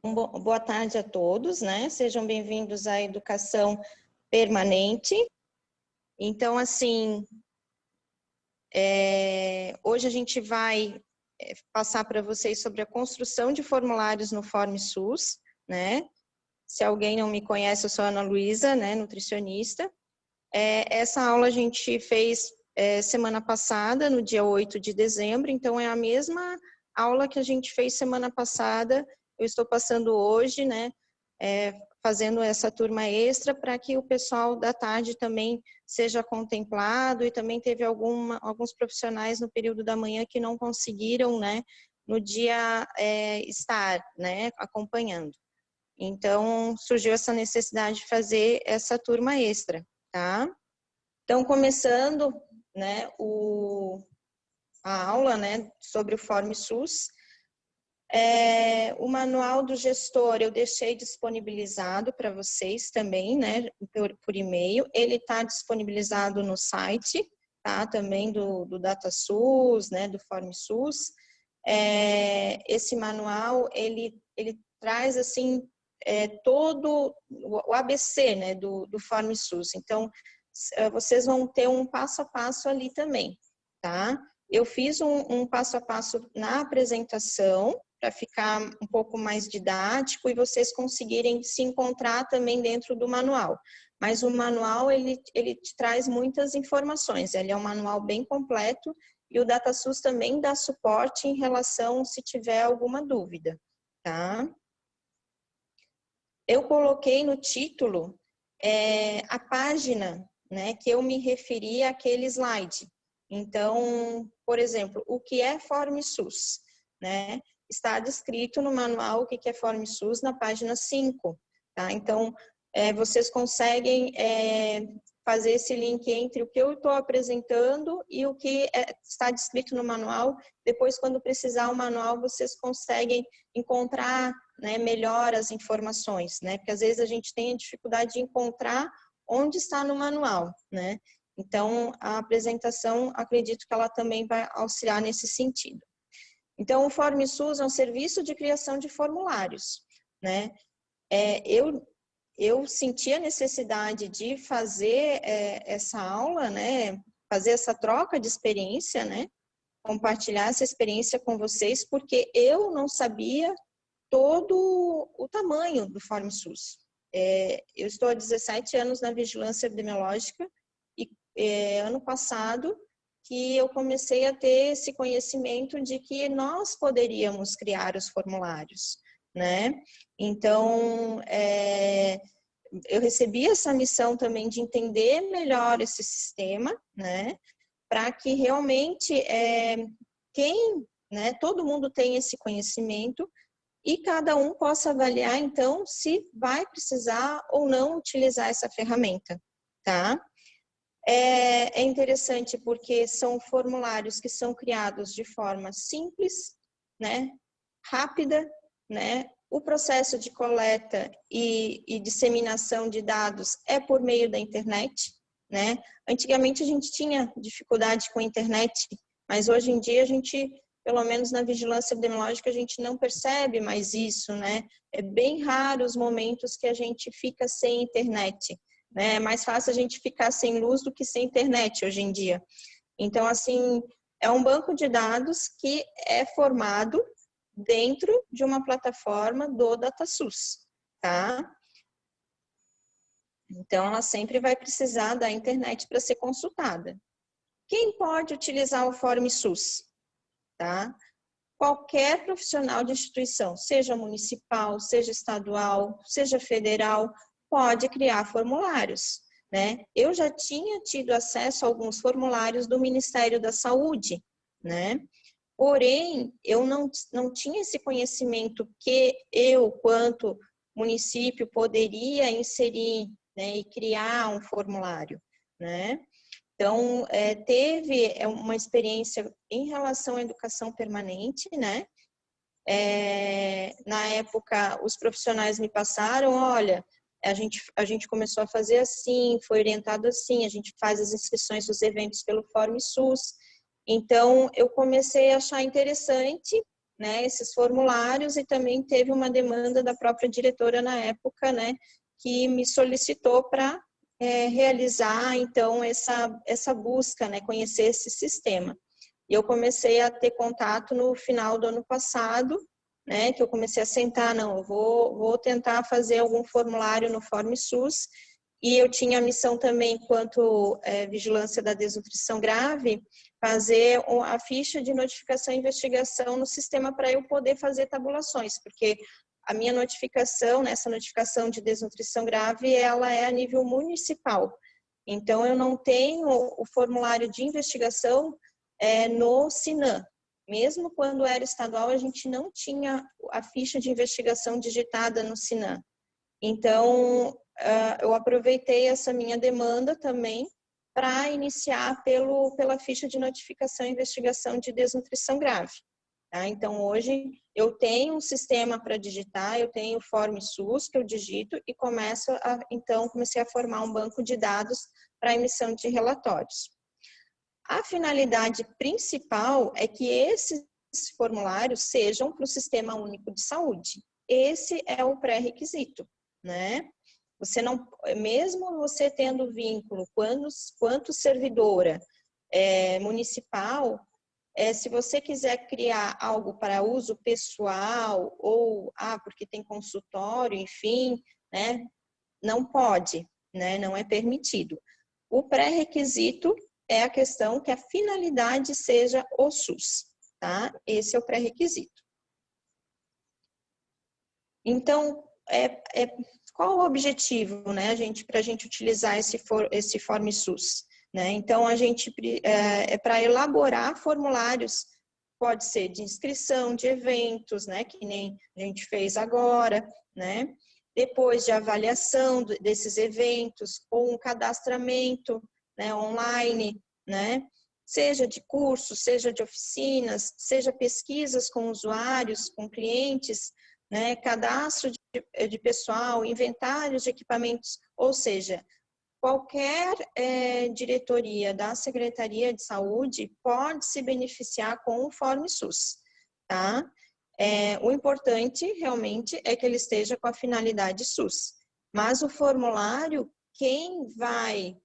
Boa tarde a todos, né? Sejam bem-vindos à Educação Permanente. Então, assim, hoje a gente vai passar para vocês sobre a construção de formulários no FormSUS, né? Se alguém não me conhece, eu sou a Ana Luísa, né, nutricionista. Essa aula a gente fez semana passada, no dia 8 de dezembro, então é a mesma aula que a gente fez semana passada. Eu estou passando hoje, né, fazendo essa turma extra para que o pessoal da tarde também seja contemplado, e também teve alguns profissionais no período da manhã que não conseguiram, né, no dia estar, né, acompanhando. Então, surgiu essa necessidade de fazer essa turma extra, tá? Então, começando, né, a aula, né, sobre o FormSUS, o manual do gestor eu deixei disponibilizado para vocês também, né, por e-mail. Ele está disponibilizado no site, tá, também do DataSUS, né, do FormSUS. Esse manual, ele traz, assim, todo o ABC, né, do FormSUS. Então, vocês vão ter um passo a passo ali também, tá? Eu fiz um passo a passo na apresentação, para ficar um pouco mais didático e vocês conseguirem se encontrar também dentro do manual. Mas o manual, ele te traz muitas informações, ele é um manual bem completo, e o DataSUS também dá suporte em relação se tiver alguma dúvida, tá? Eu coloquei no título a página, né, que eu me referi àquele slide. Então, por exemplo, o que é FormSUS, né? Está descrito no manual o que é FormSUS na página 5, tá? Então, vocês conseguem fazer esse link entre o que eu estou apresentando e o que está descrito no manual. Depois, quando precisar o manual, vocês conseguem encontrar, né, melhor as informações, né? Porque às vezes a gente tem a dificuldade de encontrar onde está no manual, né? Então, a apresentação, acredito que ela também vai auxiliar nesse sentido. Então, o FormSUS é um serviço de criação de formulários, né? Eu senti a necessidade de fazer essa aula, né? Fazer essa troca de experiência, né? Compartilhar essa experiência com vocês, porque eu não sabia todo o tamanho do FormSUS. Eu estou há 17 anos na vigilância epidemiológica e ano passado que eu comecei a ter esse conhecimento de que nós poderíamos criar os formulários, né? Então, eu recebi essa missão também de entender melhor esse sistema, né? Para que realmente né, todo mundo tenha esse conhecimento e cada um possa avaliar, então, se vai precisar ou não utilizar essa ferramenta, tá? É interessante porque são formulários que são criados de forma simples, né, rápida, né? O processo de coleta e disseminação de dados é por meio da internet, né? Antigamente a gente tinha dificuldade com a internet, mas hoje em dia a gente, pelo menos na vigilância epidemiológica, a gente não percebe mais isso, né? É bem raro os momentos que a gente fica sem internet, né? É mais fácil a gente ficar sem luz do que sem internet hoje em dia. Então, assim, é um banco de dados que é formado dentro de uma plataforma do DataSUS, tá? Então, ela sempre vai precisar da internet para ser consultada. Quem pode utilizar o FormSUS? Tá? Qualquer profissional de instituição, seja municipal, seja estadual, seja federal, pode criar formulários, né? Eu já tinha tido acesso a alguns formulários do Ministério da Saúde, né? Porém, eu não tinha esse conhecimento que eu, quanto município, poderia inserir, né, e criar um formulário, né? Então, teve uma experiência em relação à educação permanente, né? Na época, os profissionais me passaram, olha, a gente começou a fazer assim, foi orientado assim, a gente faz as inscrições dos eventos pelo FormSUS. Então, eu comecei a achar interessante, né, esses formulários, e também teve uma demanda da própria diretora na época, né, que me solicitou para realizar, então, essa busca, né, conhecer esse sistema. E eu comecei a ter contato no final do ano passado, né, que eu comecei a sentar, não, eu vou tentar fazer algum formulário no FormSUS, e eu tinha a missão também, enquanto vigilância da desnutrição grave, fazer a ficha de notificação e investigação no sistema para eu poder fazer tabulações, porque a minha notificação, essa notificação de desnutrição grave, ela é a nível municipal. Então, eu não tenho o formulário de investigação no SINAM. Mesmo quando era estadual, a gente não tinha a ficha de investigação digitada no SINAM. Então, eu aproveitei essa minha demanda também para iniciar pela ficha de notificação e investigação de desnutrição grave. Tá? Então, hoje, eu tenho um sistema para digitar, eu tenho o FormSUS que eu digito e então, comecei a formar um banco de dados para emissão de relatórios. A finalidade principal é que esses formulários sejam para o Sistema Único de Saúde. Esse é o pré-requisito, né? Você não, mesmo você tendo vínculo quanto servidora municipal, se você quiser criar algo para uso pessoal ou porque tem consultório, enfim, né? Não pode, né? Não é permitido. O pré-requisito é a questão que a finalidade seja o SUS, tá? Esse é o pré-requisito. Então, qual o objetivo, né, para a gente utilizar esse FormSUS? Né? Então, a gente para elaborar formulários, pode ser de inscrição de eventos, né, que nem a gente fez agora, né? Depois de avaliação desses eventos, ou um cadastramento, né, online, né? Seja de cursos, seja de oficinas, seja pesquisas com usuários, com clientes, né? Cadastro de pessoal, inventários de equipamentos, ou seja, qualquer diretoria da Secretaria de Saúde pode se beneficiar com o FormSUS, tá? O importante, realmente, é que ele esteja com a finalidade SUS. Mas o formulário, quem vai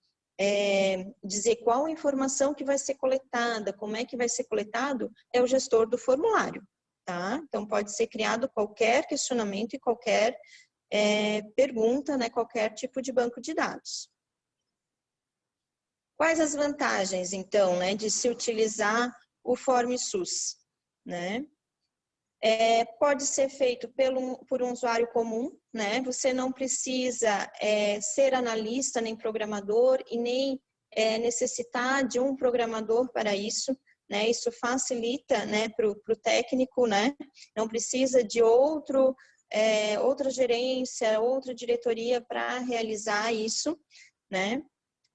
dizer qual a informação que vai ser coletada, como é que vai ser coletado, é o gestor do formulário, tá? Então, pode ser criado qualquer questionamento e qualquer pergunta, né? Qualquer tipo de banco de dados. Quais as vantagens, então, né, de se utilizar o FormSUS, né? Pode ser feito por um usuário comum, né? Você não precisa ser analista nem programador e nem necessitar de um programador para isso, né? Isso facilita, né, para o técnico, né? Não precisa de outra gerência, outra diretoria para realizar isso, né?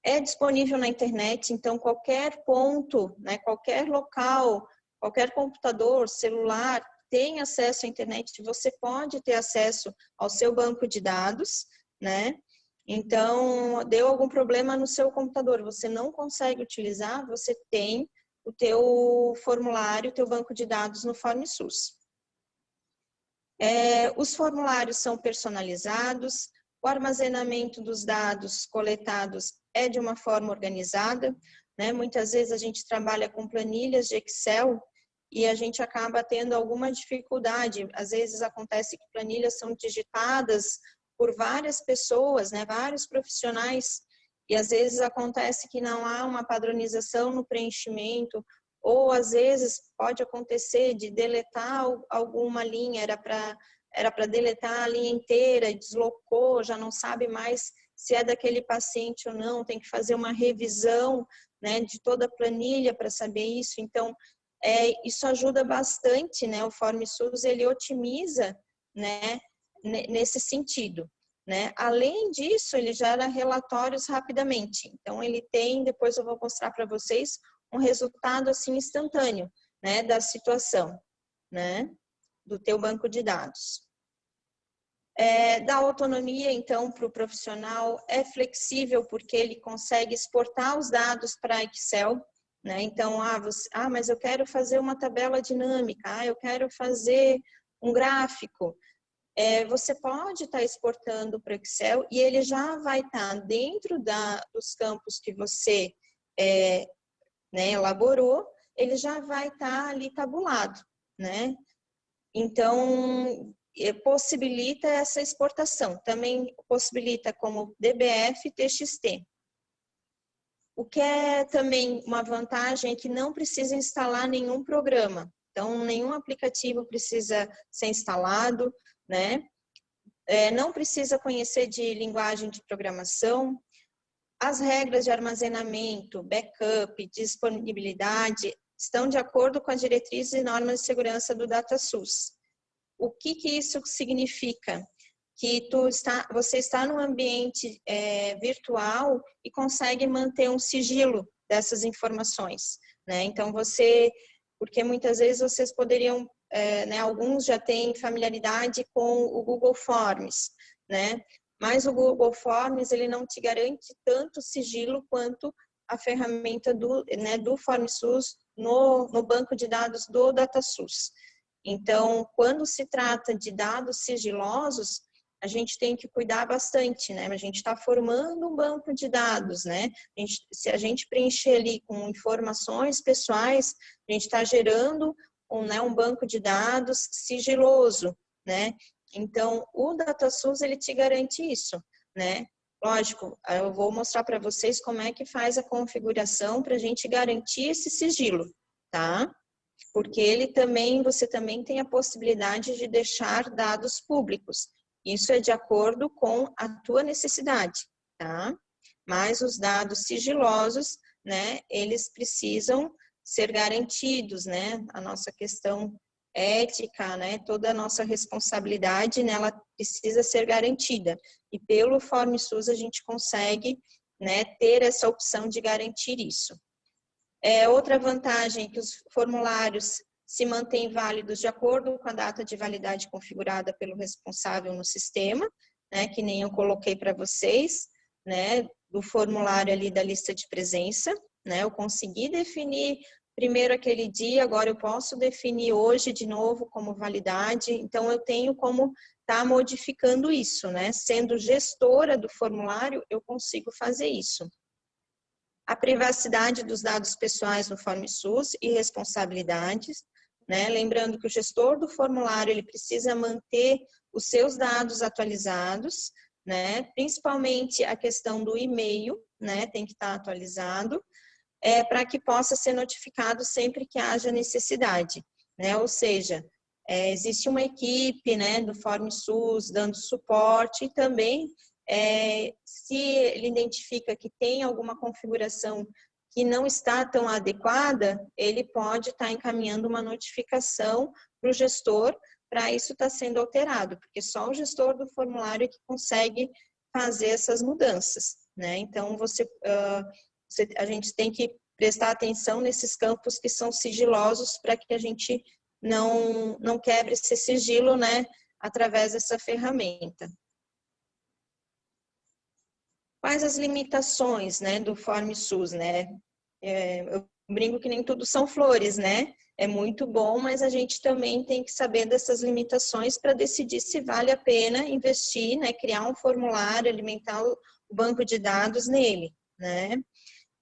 É disponível na internet, então qualquer ponto, né, qualquer local, qualquer computador, celular, tem acesso à internet, você pode ter acesso ao seu banco de dados, né? Então, deu algum problema no seu computador, você não consegue utilizar, você tem o teu formulário, o teu banco de dados no FormSUS. Os formulários são personalizados, o armazenamento dos dados coletados é de uma forma organizada, né? Muitas vezes a gente trabalha com planilhas de Excel e a gente acaba tendo alguma dificuldade. Às vezes acontece que planilhas são digitadas por várias pessoas, né? Vários profissionais, e às vezes acontece que não há uma padronização no preenchimento, ou às vezes pode acontecer de deletar alguma linha, era para deletar a linha inteira, deslocou, já não sabe mais se é daquele paciente ou não, tem que fazer uma revisão, né, de toda a planilha para saber isso. Então, isso ajuda bastante, né, o FormSUS, ele otimiza, né, nesse sentido. Né? Além disso, ele gera relatórios rapidamente. Então, ele tem, depois eu vou mostrar para vocês, um resultado assim instantâneo, né, da situação, né, do teu banco de dados. Dá autonomia, então, para o profissional, é flexível porque ele consegue exportar os dados para Excel, né? Então, mas eu quero fazer uma tabela dinâmica, eu quero fazer um gráfico. Você pode estar exportando para o Excel e ele já vai estar dentro dos campos que você né, elaborou, ele já vai estar ali tabulado, né? Então, possibilita essa exportação. Também possibilita como DBF e TXT. O que é também uma vantagem é que não precisa instalar nenhum programa. Então, nenhum aplicativo precisa ser instalado, né? Não precisa conhecer de linguagem de programação. As regras de armazenamento, backup, disponibilidade estão de acordo com as diretrizes e normas de segurança do DataSUS. O que isso significa? Que você está num ambiente virtual e consegue manter um sigilo dessas informações, né? Então, porque muitas vezes vocês poderiam, né, alguns já têm familiaridade com o Google Forms, né? Mas o Google Forms, ele não te garante tanto sigilo quanto a ferramenta do FormSUS no banco de dados do DataSUS. Então, quando se trata de dados sigilosos, a gente tem que cuidar bastante, né? A gente está formando um banco de dados, né? Se a gente preencher ali com informações pessoais, a gente está gerando um banco de dados sigiloso, né? Então, o DataSUS, ele te garante isso, né? Lógico, eu vou mostrar para vocês como é que faz a configuração para a gente garantir esse sigilo, tá? Porque você também tem a possibilidade de deixar dados públicos. Isso é de acordo com a tua necessidade, tá? Mas os dados sigilosos, né, eles precisam ser garantidos, né? A nossa questão ética, né, toda a nossa responsabilidade, né, ela precisa ser garantida. E pelo FormSUS a gente consegue, né, ter essa opção de garantir isso. Outra vantagem é que os formulários se mantêm válidos de acordo com a data de validade configurada pelo responsável no sistema, né, que nem eu coloquei para vocês, né, do formulário ali da lista de presença, né, eu consegui definir primeiro aquele dia, agora eu posso definir hoje de novo como validade, então eu tenho como estar modificando isso, né, sendo gestora do formulário, eu consigo fazer isso. A privacidade dos dados pessoais no FormSUS e responsabilidades, né? Lembrando que o gestor do formulário, ele precisa manter os seus dados atualizados, né? Principalmente a questão do e-mail, né? Tem que estar atualizado, para que possa ser notificado sempre que haja necessidade, né? Ou seja, existe uma equipe, né, do FormSUS dando suporte e também se ele identifica que tem alguma configuração que não está tão adequada, ele pode estar encaminhando uma notificação para o gestor para isso estar sendo alterado, porque só o gestor do formulário é que consegue fazer essas mudanças, né? Então, a gente tem que prestar atenção nesses campos que são sigilosos para que a gente não quebre esse sigilo, né, através dessa ferramenta. Quais as limitações, né, do FormSUS, né? Eu brinco que nem tudo são flores, né? É muito bom, mas a gente também tem que saber dessas limitações para decidir se vale a pena investir, né, criar um formulário, alimentar o banco de dados nele, né?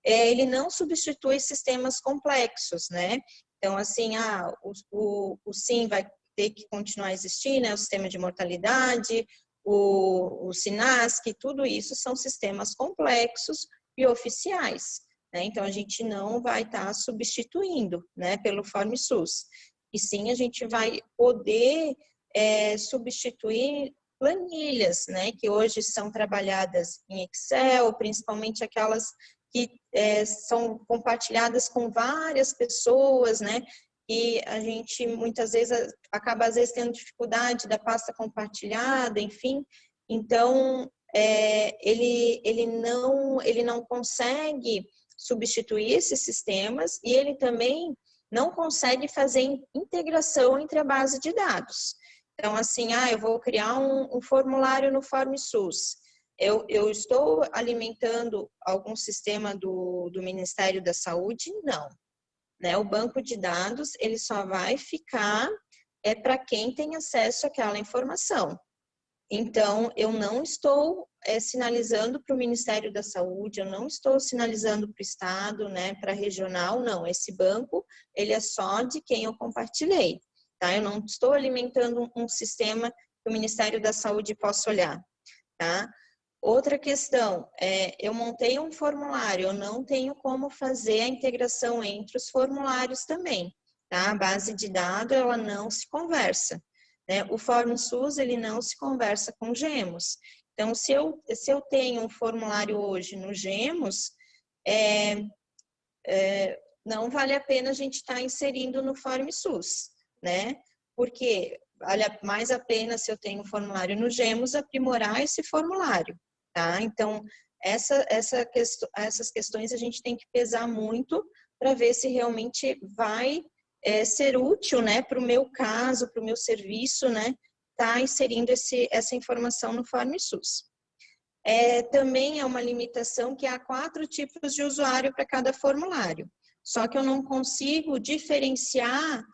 Ele não substitui sistemas complexos, né? Então, assim, o SIM vai ter que continuar a existir, né? O sistema de mortalidade, o SINASC, tudo isso são sistemas complexos e oficiais, né? Então, a gente não vai estar substituindo, né, pelo FormSUS. E sim, a gente vai poder substituir planilhas, né, que hoje são trabalhadas em Excel, principalmente aquelas que são compartilhadas com várias pessoas, né? E a gente muitas vezes acaba às vezes tendo dificuldade da pasta compartilhada, enfim. Então ele não consegue substituir esses sistemas e ele também não consegue fazer integração entre a base de dados. Então, assim, eu vou criar um formulário no FormSUS. Eu estou alimentando algum sistema do Ministério da Saúde? Não. Né? O banco de dados, ele só vai ficar para quem tem acesso àquela informação. Então, eu não estou sinalizando para o Ministério da Saúde, eu não estou sinalizando para o Estado, né, para a regional, não. Esse banco, ele é só de quem eu compartilhei, tá? Eu não estou alimentando um sistema que o Ministério da Saúde possa olhar, tá? Outra questão, eu montei um formulário, eu não tenho como fazer a integração entre os formulários também, tá? A base de dados, ela não se conversa. Né? O FormSUS, ele não se conversa com o Gemos. Então, se eu tenho um formulário hoje no Gemos, não vale a pena a gente estar inserindo no FormSUS, né? Porque vale mais a pena, se eu tenho um formulário no Gemos, aprimorar esse formulário, tá? Então, essas questões a gente tem que pesar muito para ver se realmente vai ser útil, né, para o meu caso, para o meu serviço, né, tá inserindo essa informação no FormSUS. Também é uma limitação que há 4 tipos de usuário para cada formulário. Só que eu não consigo diferenciar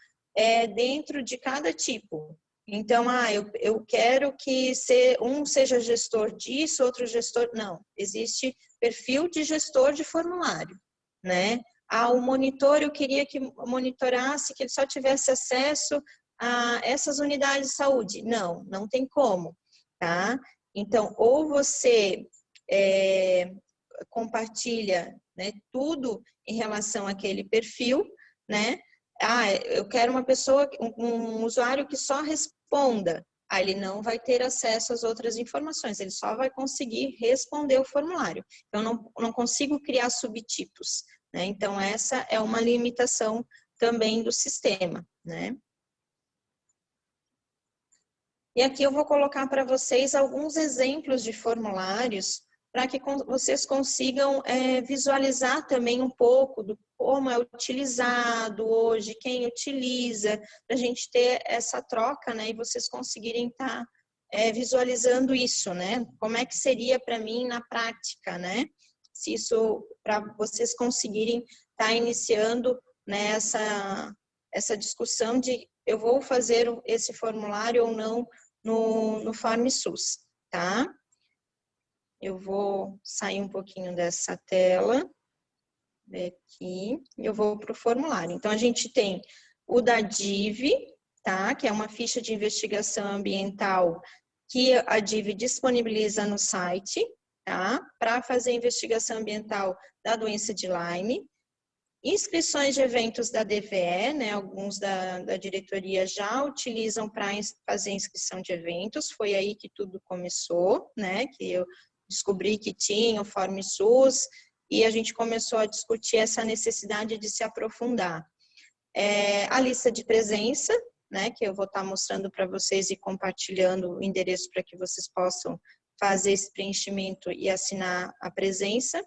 dentro de cada tipo. Então, eu quero que um seja gestor disso, outro gestor... Não, existe perfil de gestor de formulário, né? O monitor, eu queria que monitorasse, que ele só tivesse acesso a essas unidades de saúde. Não, não tem como, tá? Então, ou você compartilha, né, tudo em relação àquele perfil, né? Eu quero uma pessoa, um usuário que só responda. Ele não vai ter acesso às outras informações, ele só vai conseguir responder o formulário. Eu não consigo criar subtipos, né? Então, essa é uma limitação também do sistema, né? E aqui eu vou colocar para vocês alguns exemplos de formulários para que vocês consigam visualizar também um pouco do como é utilizado hoje, quem utiliza, para a gente ter essa troca, né? E vocês conseguirem estar visualizando isso, né? Como é que seria para mim na prática, né? Se isso, para vocês conseguirem estar iniciando, né, essa discussão de eu vou fazer esse formulário ou não no FormSUS, tá? Eu vou sair um pouquinho dessa tela, aqui, e eu vou para o formulário. Então, a gente tem o da DIV, tá? Que é uma ficha de investigação ambiental que a DIV disponibiliza no site, tá? Para fazer a investigação ambiental da doença de Lyme. Inscrições de eventos da DVE, né? Alguns da diretoria já utilizam para fazer inscrição de eventos, foi aí que tudo começou, né? Que eu descobri que tinha o FormSUS e a gente começou a discutir essa necessidade de se aprofundar. A lista de presença, né? Que eu vou estar mostrando para vocês e compartilhando o endereço para que vocês possam fazer esse preenchimento e assinar a presença.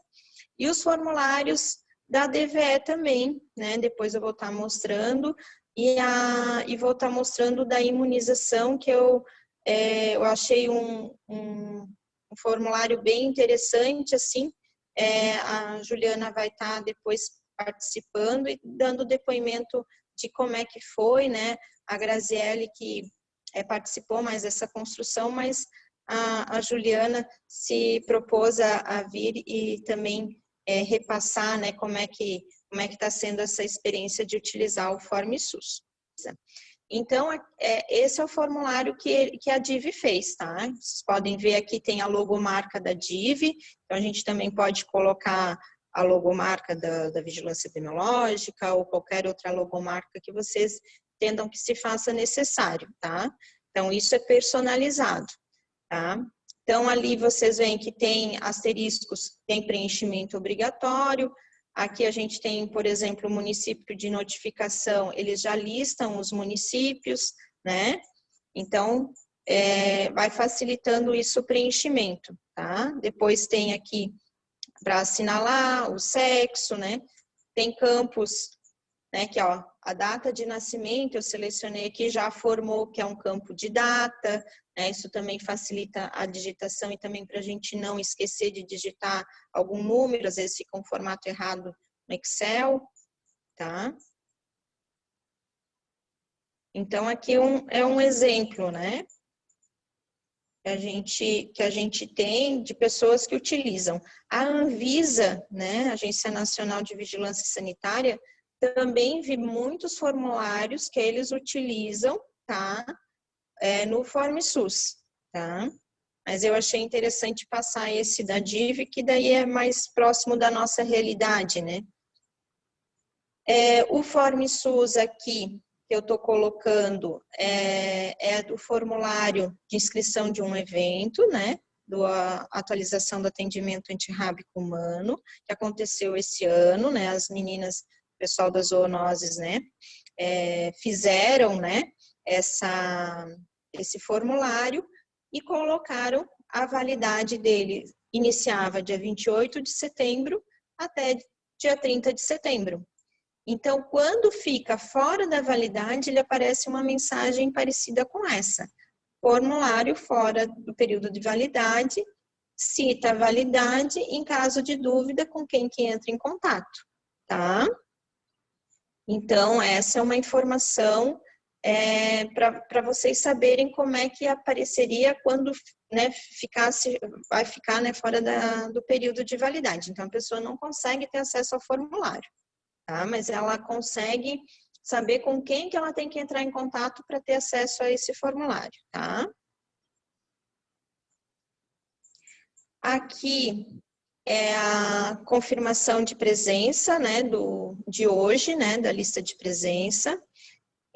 E os formulários da DVE também, né? Depois eu vou estar mostrando e vou estar mostrando da imunização, que eu achei um formulário bem interessante, assim. A Juliana vai estar depois participando e dando depoimento de como é que foi, né? A Graziele que participou mais dessa construção, mas a Juliana se propôs a vir e também repassar, né, como é que está sendo essa experiência de utilizar o FormSUS. Então, esse é o formulário que a DIV fez, tá? Vocês podem ver aqui tem a logomarca da DIV, então a gente também pode colocar a logomarca da Vigilância Epidemiológica ou qualquer outra logomarca que vocês entendam que se faça necessário, tá? Então, isso é personalizado, tá? Então, ali vocês veem que tem asteriscos, tem preenchimento obrigatório. Aqui a gente tem, por exemplo, o município de notificação, eles já listam os municípios, né? Então, vai facilitando isso o preenchimento, tá? Depois tem aqui para assinalar o sexo, né? Tem campos, né? Que, ó, A data de nascimento, eu selecionei aqui, já formou que é um campo de data, né? Isso também facilita a digitação e também para a gente não esquecer de digitar algum número, às vezes fica um formato errado no Excel, tá? Então, aqui é um exemplo, né? Que a gente tem de pessoas que utilizam. A Anvisa, né, Agência Nacional de Vigilância Sanitária, também vi muitos formulários que eles utilizam, tá? No FormSUS, tá? Mas eu achei interessante passar esse da DIV, que daí é mais próximo da nossa realidade, né? O FormSUS aqui, que eu estou colocando, é do formulário de inscrição de um evento, né? Da atualização do atendimento antirrábico humano, que aconteceu esse ano, né? As meninas, o pessoal das zoonoses, né? Fizeram, né? Esse formulário e colocaram a validade dele. Iniciava dia 28 de setembro até dia 30 de setembro. Então, quando fica fora da validade, ele aparece uma mensagem parecida com essa. Formulário fora do período de validade, cita a validade em caso de dúvida com quem que entra em contato, tá? Então, essa é uma informação para vocês saberem como é que apareceria quando, né, vai ficar, né, fora do período de validade. Então, a pessoa não consegue ter acesso ao formulário. Tá? Mas ela consegue saber com quem que ela tem que entrar em contato para ter acesso a esse formulário, tá? Aqui é a confirmação de presença, né, de hoje, né, da lista de presença.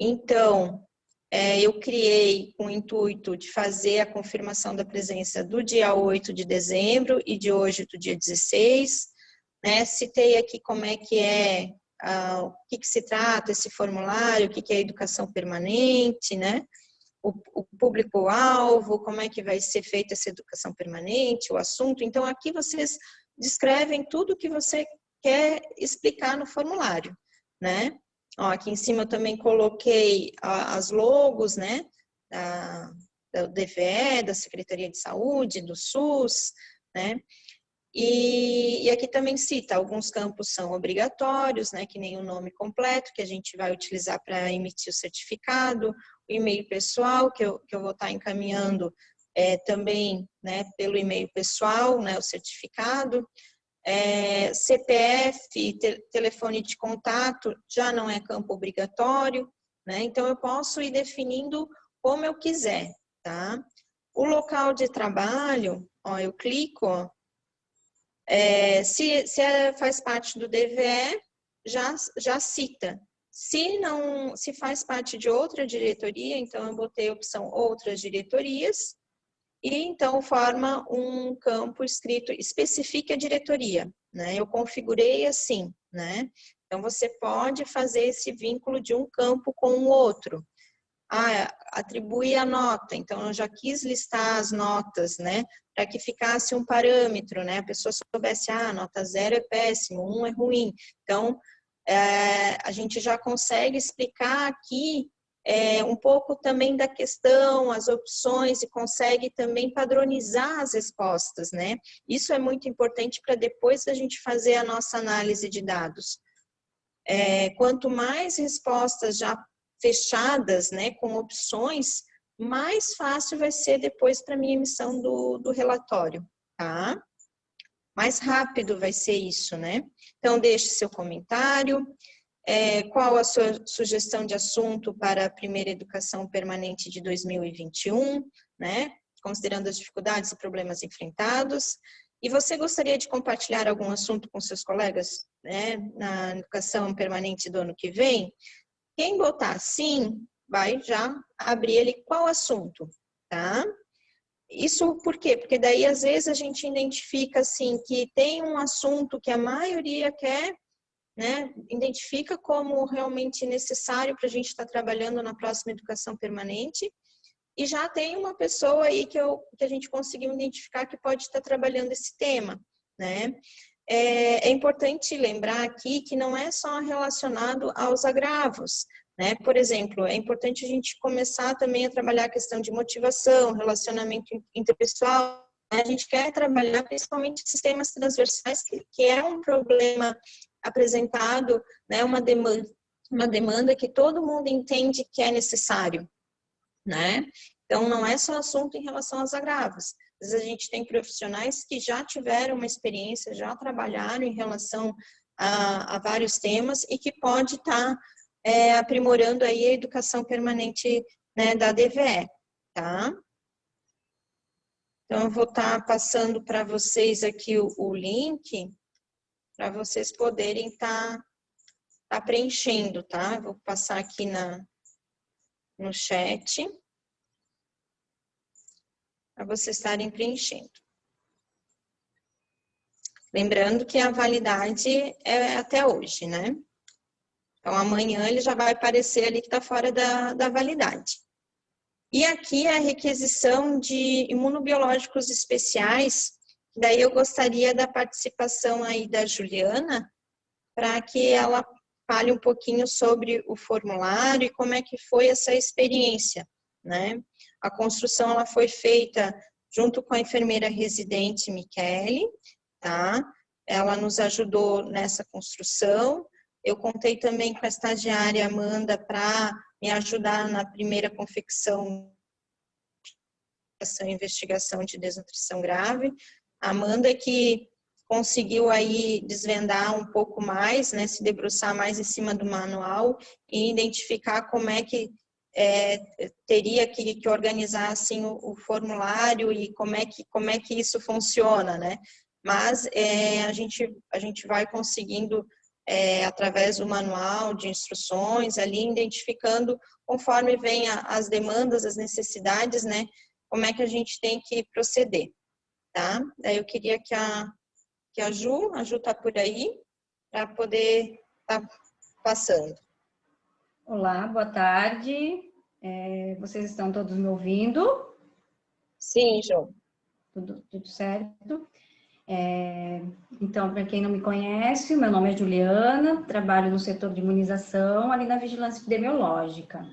Então, eu criei com o intuito de fazer a confirmação da presença do dia 8 de dezembro e de hoje do dia 16, né? Citei aqui como é que o que se trata esse formulário, o que é educação permanente, né? O público-alvo, como é que vai ser feita essa educação permanente, o assunto. Então, aqui vocês descrevem tudo que você quer explicar no formulário, né? Ó, aqui em cima eu também coloquei as logos, né? Do DVE, da Secretaria de Saúde, do SUS, né? E aqui também cita, alguns campos são obrigatórios, né, que nem o nome completo, que a gente vai utilizar para emitir o certificado, o e-mail pessoal, que eu vou estar encaminhando também, né, pelo e-mail pessoal, né, o certificado, CPF, telefone de contato, já não é campo obrigatório, né, então eu posso ir definindo como eu quiser, tá? O local de trabalho, ó, eu clico, ó, se faz parte do DVE, já cita. Se faz parte de outra diretoria, então eu botei a opção outras diretorias, e então forma um campo escrito especifique a diretoria, né? Eu configurei assim, né? Então você pode fazer esse vínculo de um campo com o outro. Atribui a nota, então eu já quis listar as notas, né, para que ficasse um parâmetro, né, a pessoa soubesse, nota 0 é péssimo, 1 é ruim, então a gente já consegue explicar aqui um pouco também da questão, as opções, e consegue também padronizar as respostas, né, isso é muito importante para depois a gente fazer a nossa análise de dados. Quanto mais respostas já fechadas, né, com opções, mais fácil vai ser depois para a minha emissão do relatório, tá? Mais rápido vai ser isso, né? Então, deixe seu comentário, qual a sua sugestão de assunto para a primeira educação permanente de 2021, né? Considerando as dificuldades e problemas enfrentados. E você gostaria de compartilhar algum assunto com seus colegas, né, na educação permanente do ano que vem? Quem botar sim, vai já abrir ele qual assunto, tá? Isso por quê? Porque daí, às vezes, a gente identifica, assim, que tem um assunto que a maioria quer, né? Identifica como realmente necessário para a gente estar trabalhando na próxima educação permanente, e já tem uma pessoa aí que a gente conseguiu identificar que pode estar trabalhando esse tema, né? é importante lembrar aqui que não é só relacionado aos agravos, né? Por exemplo, é importante a gente começar também a trabalhar a questão de motivação, relacionamento interpessoal. A gente quer trabalhar principalmente sistemas transversais, que é um problema apresentado, né? Uma demanda que todo mundo entende que é necessário, né? Então, não é só assunto em relação aos agravos. Às vezes a gente tem profissionais que já tiveram uma experiência, já trabalharam em relação a vários temas e que pode estar aprimorando aí a educação permanente, né, da DVE, tá? Então, eu vou estar passando para vocês aqui o link para vocês poderem estar preenchendo, tá? Vou passar aqui no chat para vocês estarem preenchendo. Lembrando que a validade é até hoje, né? Então, amanhã ele já vai aparecer ali que está fora da validade. E aqui a requisição de imunobiológicos especiais, daí eu gostaria da participação aí da Juliana, para que ela fale um pouquinho sobre o formulário e como é que foi essa experiência, né? A construção, ela foi feita junto com a enfermeira residente Michele, tá? Ela nos ajudou nessa construção. Eu contei também com a estagiária Amanda para me ajudar na primeira confecção e investigação de desnutrição grave. A Amanda que conseguiu aí desvendar um pouco mais, né, se debruçar mais em cima do manual e identificar como é que teria que organizar assim o formulário e como é que isso funciona, né? Mas a gente vai conseguindo através do manual de instruções ali identificando conforme vem as demandas, as necessidades, né? Como é que a gente tem que proceder, tá? Daí eu queria que a Ju está por aí para poder estar passando. Olá, boa tarde. Vocês estão todos me ouvindo? Sim, Ju. Tudo certo? Então, para quem não me conhece, meu nome é Juliana, trabalho no setor de imunização, ali na vigilância epidemiológica.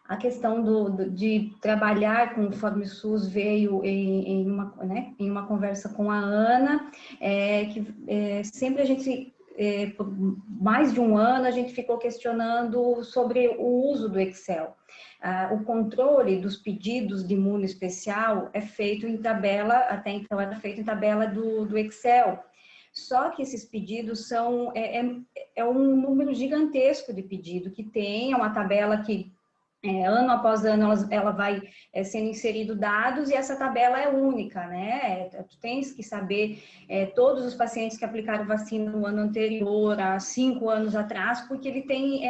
A questão de trabalhar com o Forme SUS veio em uma conversa com a Ana, sempre a gente, por mais de um ano, a gente ficou questionando sobre o uso do Excel. O controle dos pedidos de imuno especial é feito em tabela, até então era feito em tabela do Excel. Só que esses pedidos são um número gigantesco de pedido que tem, é uma tabela que ano após ano ela vai sendo inserido dados e essa tabela é única, né? Tu tens que saber todos os pacientes que aplicaram vacina no ano anterior, há 5 anos atrás, porque ele tem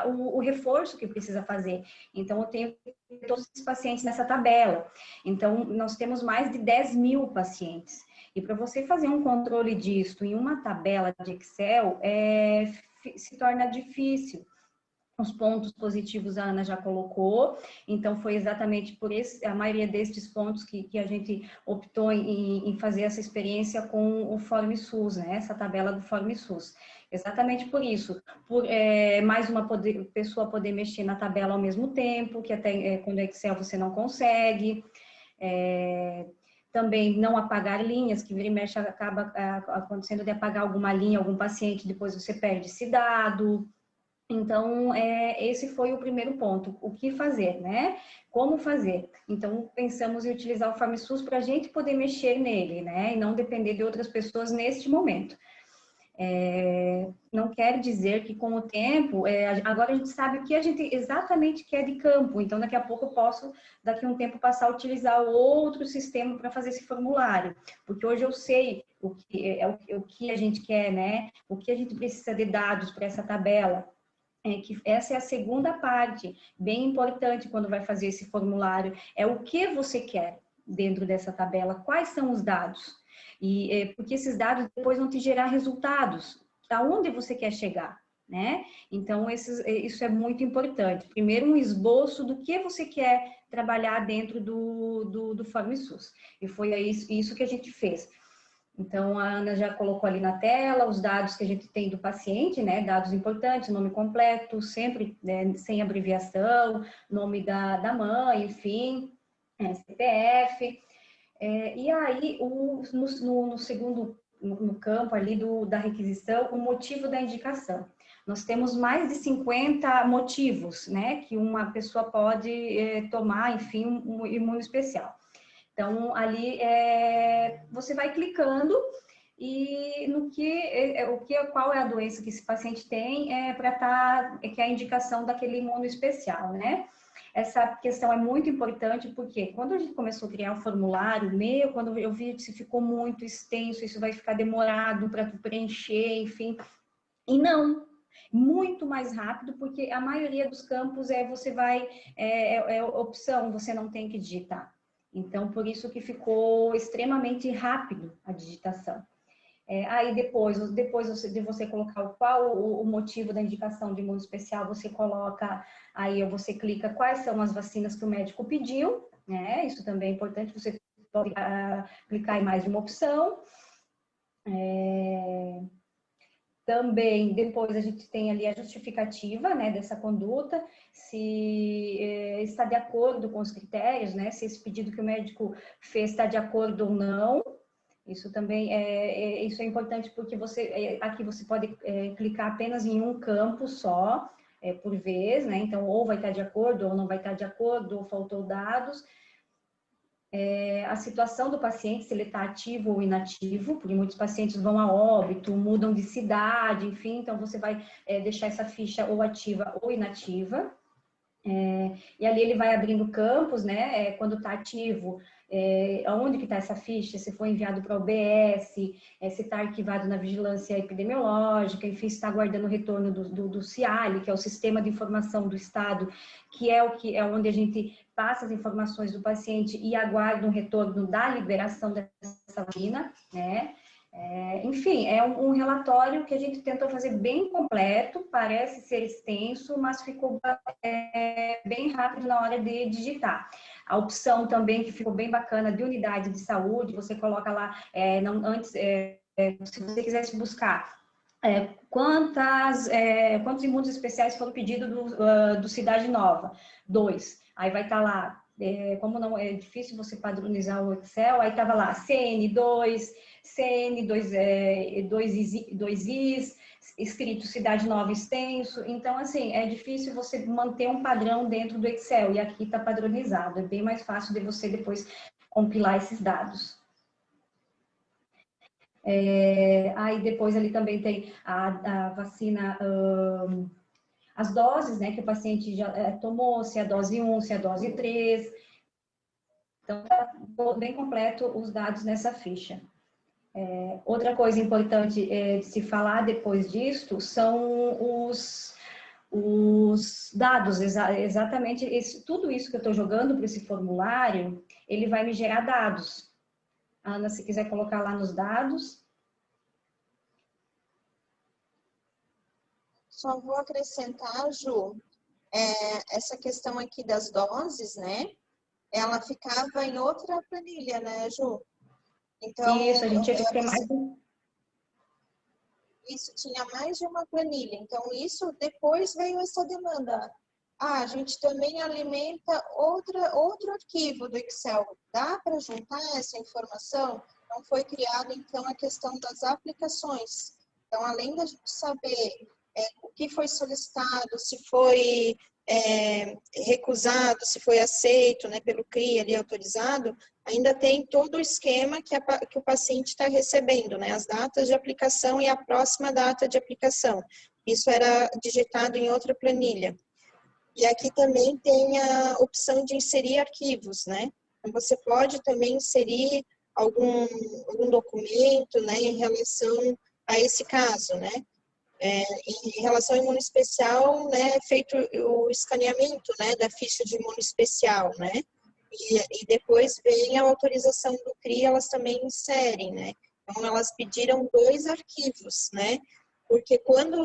o reforço que precisa fazer. Então, eu tenho todos os pacientes nessa tabela. Então, nós temos mais de 10 mil pacientes. E para você fazer um controle disso em uma tabela de Excel, se torna difícil. Os pontos positivos a Ana já colocou, então foi exatamente por a maioria destes pontos que a gente optou em fazer essa experiência com o Forme SUS, né? Essa tabela do Forme SUS. Exatamente por isso, por mais uma pessoa poder mexer na tabela ao mesmo tempo, que até quando é Excel você não consegue. Também não apagar linhas, que vira e mexe acaba acontecendo de apagar alguma linha, algum paciente, depois você perde esse dado. Então, esse foi o primeiro ponto, o que fazer, né? Como fazer? Então, pensamos em utilizar o Forme SUS para a gente poder mexer nele, né? E não depender de outras pessoas neste momento. Não quer dizer que com o tempo, agora a gente sabe o que a gente exatamente quer de campo, então daqui a pouco eu posso, daqui a um tempo, passar a utilizar outro sistema para fazer esse formulário, porque hoje eu sei o que a gente quer, né? O que a gente precisa de dados para essa tabela. Que essa é a segunda parte, bem importante quando vai fazer esse formulário, é o que você quer dentro dessa tabela, quais são os dados, porque esses dados depois vão te gerar resultados, aonde você quer chegar, né? Então, isso é muito importante. Primeiro, um esboço do que você quer trabalhar dentro do Forme SUS, e foi isso que a gente fez. Então, a Ana já colocou ali na tela os dados que a gente tem do paciente, né? Dados importantes, nome completo, sempre, né, sem abreviação, nome da mãe, enfim, CPF. E aí, no segundo no campo ali da requisição, o motivo da indicação. Nós temos mais de 50 motivos, né? Que uma pessoa pode tomar, enfim, um imunoespecial. Então, ali você vai clicando e qual é a doença que esse paciente tem que é a indicação daquele imunoespecial, né? Essa questão é muito importante porque quando a gente começou a criar um formulário quando eu vi que ficou muito extenso, isso vai ficar demorado para preencher, enfim. E não, muito mais rápido, porque a maioria dos campos é opção, você não tem que digitar. Então, por isso que ficou extremamente rápido a digitação. Aí depois de você colocar qual o motivo da indicação de imunoespecial, você coloca, aí você clica quais são as vacinas que o médico pediu, né? Isso também é importante, você pode clicar em mais de uma opção. Também, depois a gente tem ali a justificativa, né, dessa conduta, se está de acordo com os critérios, né, se esse pedido que o médico fez está de acordo ou não. Isso também isso é importante porque aqui você pode clicar apenas em um campo só, por vez, né, então ou vai estar de acordo ou não vai estar de acordo, ou faltou dados. A situação do paciente, se ele está ativo ou inativo, porque muitos pacientes vão a óbito, mudam de cidade, enfim, então você vai deixar essa ficha ou ativa ou inativa. E ali ele vai abrindo campos, né? Quando está ativo, onde que está essa ficha, se foi enviado para o OBS, se está arquivado na vigilância epidemiológica, enfim, se está aguardando o retorno do CIALI, que é o Sistema de Informação do Estado, que é onde a gente passa as informações do paciente e aguarda um retorno da liberação dessa vacina, né? Enfim, é um relatório que a gente tentou fazer bem completo, parece ser extenso, mas ficou bem rápido na hora de digitar. A opção também que ficou bem bacana de unidade de saúde, você coloca lá, se você quisesse buscar quantos imunos especiais foram pedidos do Cidade Nova? 2. Aí vai estar lá, como não é difícil você padronizar o Excel, aí estava lá CN2, CN2Is, escrito Cidade Nova extenso. Então, assim, é difícil você manter um padrão dentro do Excel, e aqui está padronizado. É bem mais fácil de você depois compilar esses dados. Aí depois ali também tem a vacina, as doses, né, que o paciente já tomou, se é a dose 1, se é a dose 3. Então, tá bem completo os dados nessa ficha. Outra coisa importante de se falar depois disto são os dados, exatamente tudo isso que eu estou jogando para esse formulário, ele vai me gerar dados. Ana, se quiser colocar lá nos dados. Só vou acrescentar, Ju, essa questão aqui das doses, né? Ela ficava em outra planilha, né, Ju? Então, isso, a gente tinha que ter mais. Isso, tinha mais de uma planilha. Então, isso depois veio essa demanda. A gente também alimenta outro arquivo do Excel. Dá para juntar essa informação? Então, foi criado, então, a questão das aplicações. Então, além da gente saber o que foi solicitado, se foi recusado, se foi aceito, né, pelo CRI ali autorizado, ainda tem todo o esquema que o paciente está recebendo, né, as datas de aplicação e a próxima data de aplicação. Isso era digitado em outra planilha. E aqui também tem a opção de inserir arquivos, né? Então, você pode também inserir algum documento, né, em relação a esse caso, né? Em relação ao imunoespecial, né, feito o escaneamento, né, da ficha de imunoespecial, né, e depois vem a autorização do CRI, elas também inserem, né, então elas pediram 2 arquivos, né, porque quando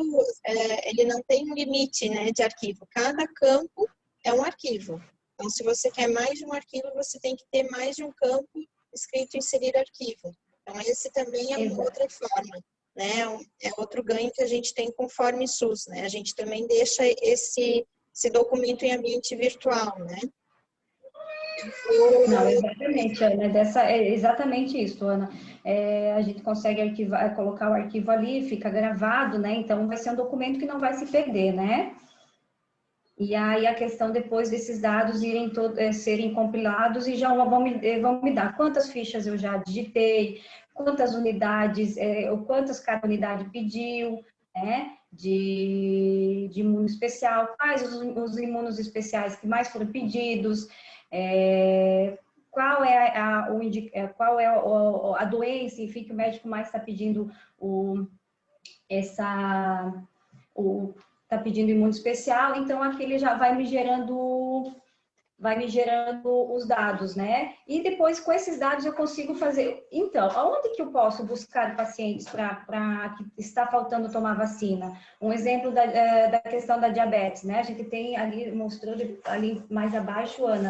ele não tem um limite, né, de arquivo, cada campo é um arquivo, então se você quer mais de um arquivo, você tem que ter mais de um campo escrito inserir arquivo. Então, esse também é uma outra forma, né? É outro ganho que a gente tem com o Form SUS, né? A gente também deixa esse documento em ambiente virtual, né? Não, exatamente, Ana, é exatamente isso, Ana. A gente consegue arquivar, colocar o arquivo ali, fica gravado, né? Então, vai ser um documento que não vai se perder, né? E aí a questão depois desses dados serem compilados e já vão me dar quantas fichas eu já digitei, quantas unidades, ou quantas cada unidade pediu, né? De imuno especial, quais os imunos especiais que mais foram pedidos, qual é a doença, enfim, que o médico mais está pedindo está pedindo imuno especial, então aqui ele já vai me gerando os dados, né? E depois com esses dados eu consigo fazer. Então, aonde que eu posso buscar pacientes para que está faltando tomar vacina? Um exemplo da questão da diabetes, né? A gente tem ali, mostrou ali mais abaixo, Ana,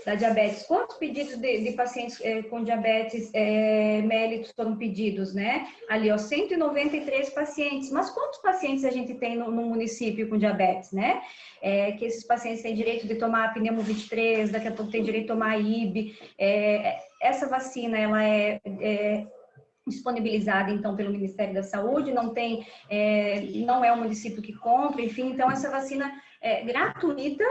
da diabetes. Quantos pedidos de pacientes com diabetes mellitus foram pedidos, né? Ali, ó, 193 pacientes. Mas quantos pacientes a gente tem no município com diabetes, né? Que esses pacientes têm direito de tomar pneumo 23, daqui a pouco tem direito de tomar IB. Essa vacina, ela é disponibilizada, então, pelo Ministério da Saúde, não é o município que compra, enfim, então, essa vacina é gratuita.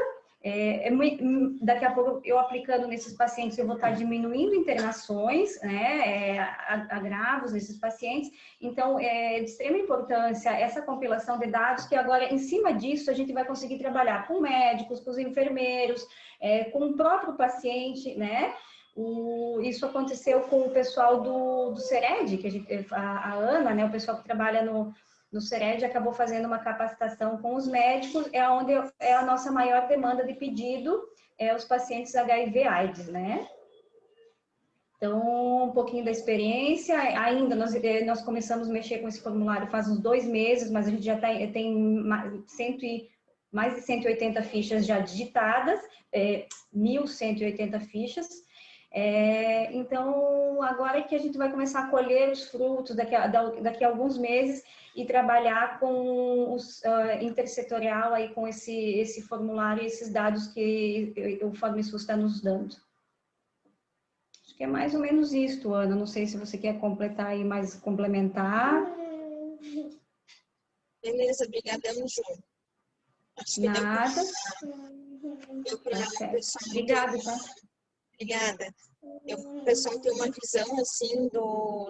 Daqui a pouco, eu aplicando nesses pacientes, eu vou estar diminuindo internações, né, agravos nesses pacientes. Então, é de extrema importância essa compilação de dados, que agora, em cima disso, a gente vai conseguir trabalhar com médicos, com os enfermeiros, com o próprio paciente, né? Isso aconteceu com o pessoal do CERED, que a Ana, né, o pessoal que trabalha no CERED acabou fazendo uma capacitação com os médicos, onde é a nossa maior demanda de pedido, os pacientes HIV/AIDS, né? Então, um pouquinho da experiência, ainda nós começamos a mexer com esse formulário faz uns 2 meses, mas a gente já tem mais de 180 fichas já digitadas, 1.180 fichas. Então, agora é que a gente vai começar a colher os frutos daqui a alguns meses e trabalhar com intersetorial aí com esse formulário e esses dados que o Form SUS está nos dando. Acho que é mais ou menos isso, Ana. Não sei se você quer completar aí, mais complementar. Beleza, obrigadão, Ju. Acho que nada. Deu para o pessoal. Obrigada, tá? Obrigada. O pessoal tem uma visão, assim,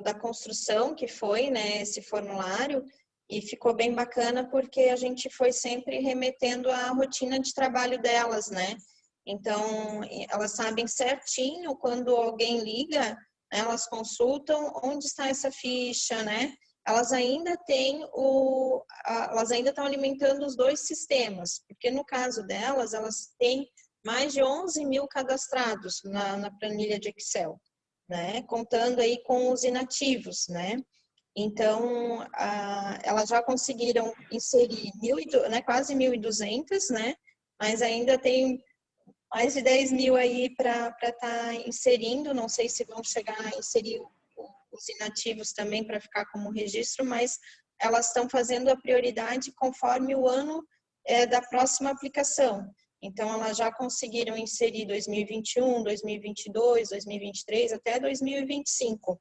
da construção que foi, né, esse formulário, e ficou bem bacana porque a gente foi sempre remetendo à rotina de trabalho delas, né? Então, elas sabem certinho quando alguém liga, elas consultam onde está essa ficha, né? Elas ainda estão alimentando os 2 sistemas, porque no caso delas, elas têm mais de 11 mil cadastrados na planilha de Excel, né? Contando aí com os inativos, né? Então, elas já conseguiram inserir quase 1.200, né? Mas ainda tem mais de 10 mil aí para estar inserindo. Não sei se vão chegar a inserir os inativos também para ficar como registro, mas elas estão fazendo a prioridade conforme o ano da próxima aplicação. Então, elas já conseguiram inserir 2021, 2022, 2023, até 2025,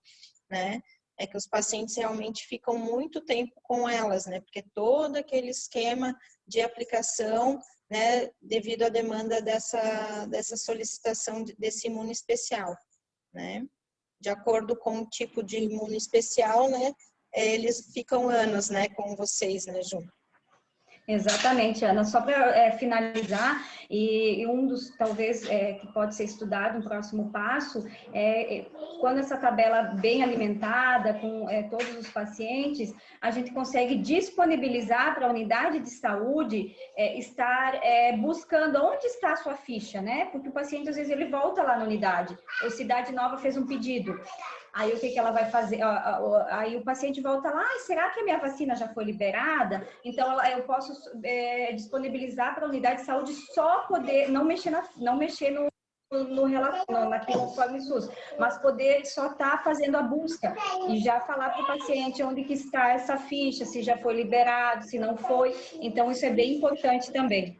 né? É que os pacientes realmente ficam muito tempo com elas, né? Porque todo aquele esquema de aplicação, né, devido à demanda dessa solicitação desse imuno especial, né? De acordo com o tipo de imuno especial, né, eles ficam anos, né, com vocês, né, Ju? Exatamente, Ana. Só para finalizar, e um dos, talvez, que pode ser estudado, um próximo passo, quando essa tabela bem alimentada, com todos os pacientes, a gente consegue disponibilizar para a unidade de saúde estar buscando onde está a sua ficha, né? Porque o paciente, às vezes, ele volta lá na unidade, ou Cidade Nova fez um pedido. Aí o que ela vai fazer? Aí o paciente volta lá, será que a minha vacina já foi liberada? Então eu posso disponibilizar para a unidade de saúde só poder não mexer naquele informe SUS, mas poder só estar fazendo a busca e já falar para o paciente onde que está essa ficha, se já foi liberado, se não foi. Então, isso é bem importante também.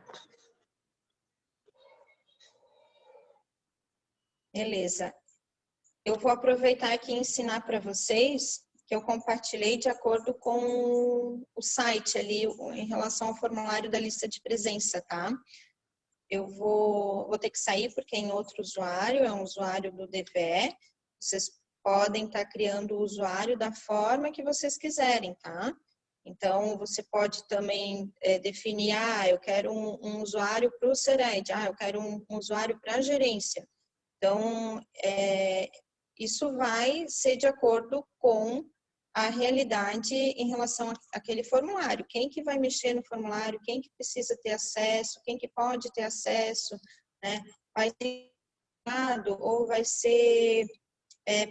Beleza. Eu vou aproveitar aqui e ensinar para vocês que eu compartilhei de acordo com o site ali em relação ao formulário da lista de presença, tá? Eu vou ter que sair porque é em outro usuário, é um usuário do DVE. Vocês podem estar criando o usuário da forma que vocês quiserem, tá? Então, você pode também definir, eu quero um usuário para o Sered, eu quero um usuário para a gerência. Então, isso vai ser de acordo com a realidade em relação àquele formulário. Quem que vai mexer no formulário, quem que precisa ter acesso, quem que pode ter acesso, né? Vai ser ou vai ser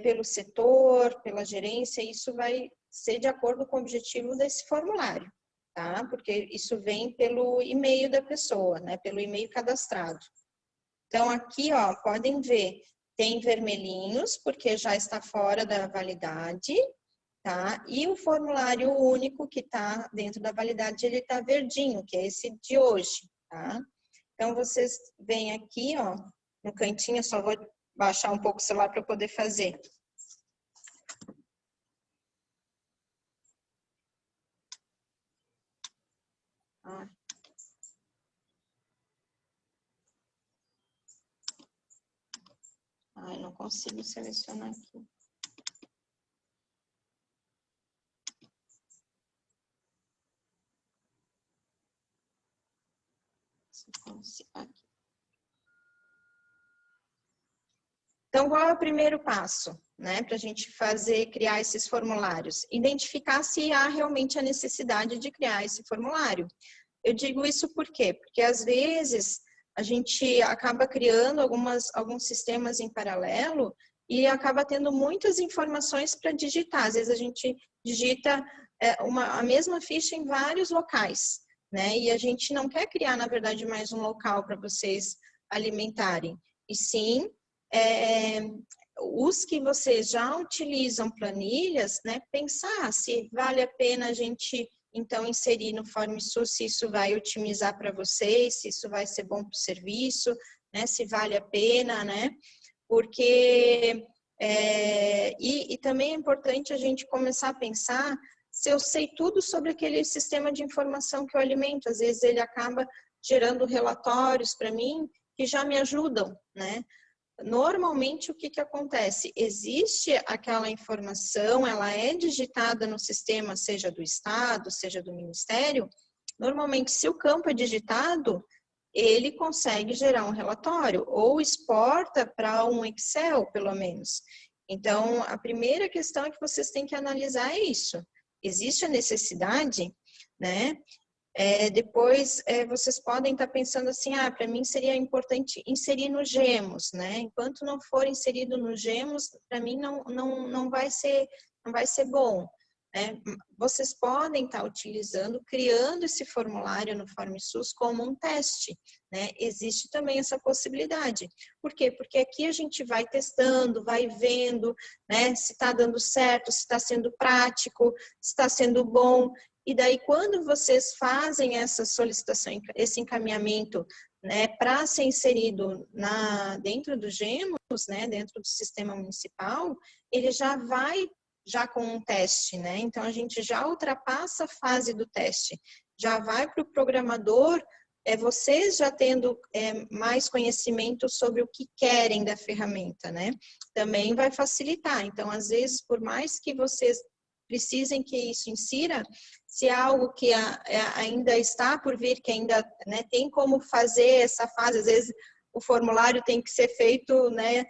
pelo setor, pela gerência, isso vai ser de acordo com o objetivo desse formulário, tá? Porque isso vem pelo e-mail da pessoa, né? Pelo e-mail cadastrado. Então, aqui, ó, podem ver, tem vermelhinhos, porque já está fora da validade, tá? E o formulário único que está dentro da validade, ele está verdinho, que é esse de hoje, tá? Então, vocês vêm aqui, ó, no cantinho, só vou baixar um pouco o celular para eu poder fazer. Não consigo selecionar aqui. Aqui. Então, qual é o primeiro passo, né, para a gente criar esses formulários? Identificar se há realmente a necessidade de criar esse formulário. Eu digo isso por quê? Porque, às vezes, a gente acaba criando alguns sistemas em paralelo e acaba tendo muitas informações para digitar. Às vezes, a gente digita a mesma ficha em vários locais, né? E a gente não quer criar, na verdade, mais um local para vocês alimentarem. E sim, os que vocês já utilizam planilhas, né? Pensar se vale a pena a gente então inserir no FormSUS, se isso vai otimizar para vocês, se isso vai ser bom para o serviço, né? Se vale a pena, né? Porque e também é importante a gente começar a pensar se eu sei tudo sobre aquele sistema de informação que eu alimento. Às vezes ele acaba gerando relatórios para mim que já me ajudam, né? Normalmente, o que acontece? Existe aquela informação, ela é digitada no sistema, seja do Estado, seja do Ministério. Normalmente, se o campo é digitado, ele consegue gerar um relatório ou exporta para um Excel, pelo menos. Então, a primeira questão é que vocês têm que analisar é isso. Existe a necessidade, né? Depois, vocês podem estar pensando assim, para mim seria importante inserir no Gemos, né? Enquanto não for inserido no Gemos, para mim não vai ser bom, né? Vocês podem estar utilizando, criando esse formulário no FormSUS como um teste, né? Existe também essa possibilidade. Por quê? Porque aqui a gente vai testando, vai vendo, né? Se está dando certo, se está sendo prático, se está sendo bom. E daí, quando vocês fazem essa solicitação, esse encaminhamento, né, para ser inserido dentro do Gemos, né, dentro do sistema municipal, ele já vai com um teste, né? Então, a gente já ultrapassa a fase do teste, já vai para o programador, vocês já tendo mais conhecimento sobre o que querem da ferramenta, né? Também vai facilitar. Então, às vezes, por mais que vocês precisem que isso insira, se é algo que ainda está por vir, que ainda, né, tem como fazer essa fase, às vezes o formulário tem que ser feito, né,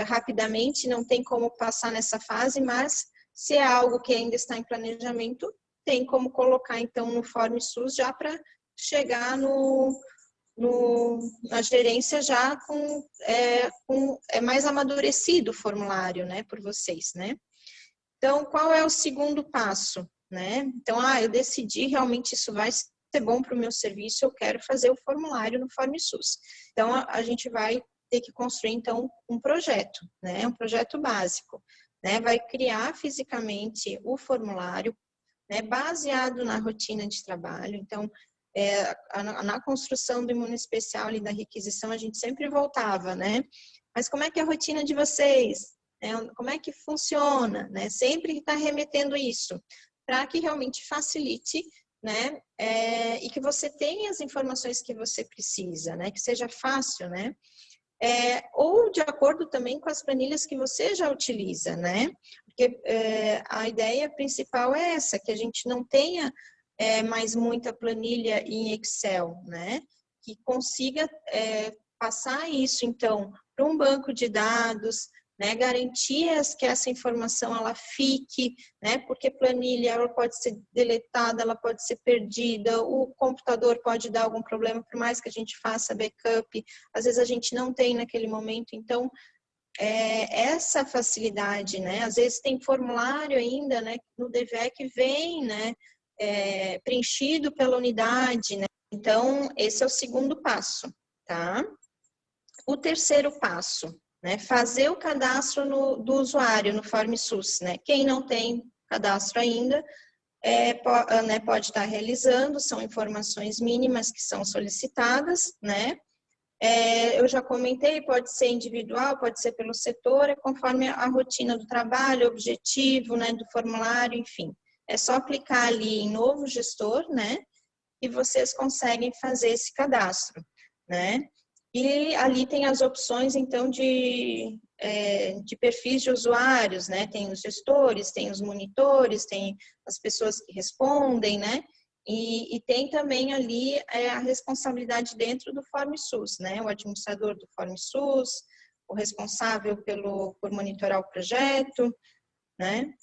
rapidamente, não tem como passar nessa fase, mas se é algo que ainda está em planejamento, tem como colocar então no FormSUS já para chegar na gerência já com mais amadurecido o formulário, né, por vocês, né? Então, qual é o segundo passo, né? Então, eu decidi realmente isso vai ser bom para o meu serviço, eu quero fazer o formulário no FormSUS. Então, a gente vai ter que construir, então, um projeto, né? Um projeto básico, né? Vai criar fisicamente o formulário, né? Baseado na rotina de trabalho. Então, na construção do imunoespecial e da requisição, a gente sempre voltava, né? Mas como é que é a rotina de vocês? Como é que funciona? Né? Sempre está remetendo isso, para que realmente facilite, né? E que você tenha as informações que você precisa, né? Que seja fácil, né? Ou de acordo também com as planilhas que você já utiliza, né? Porque a ideia principal é essa, que a gente não tenha mais muita planilha em Excel, né? Que consiga passar isso, então, para um banco de dados, né? Garantias que essa informação ela fique, né? Porque planilha ela pode ser deletada, ela pode ser perdida, o computador pode dar algum problema, por mais que a gente faça backup, às vezes a gente não tem naquele momento, então essa facilidade, né? Às vezes tem formulário ainda, né? No DVE que vem, né? Preenchido pela unidade, né? Então, esse é o segundo passo, tá? O terceiro passo, né? Fazer o cadastro do usuário no FormSUS, né? Quem não tem cadastro ainda, pode estar realizando, são informações mínimas que são solicitadas, né? Eu já comentei, pode ser individual, pode ser pelo setor, conforme a rotina do trabalho, objetivo, né, do formulário, enfim. É só clicar ali em novo gestor, né, e vocês conseguem fazer esse cadastro, né. E ali tem as opções, então, de perfis de usuários, né, tem os gestores, tem os monitores, tem as pessoas que respondem, né, e tem também ali a responsabilidade dentro do FormSUS, né, o administrador do FormSUS, o responsável por monitorar o projeto, né.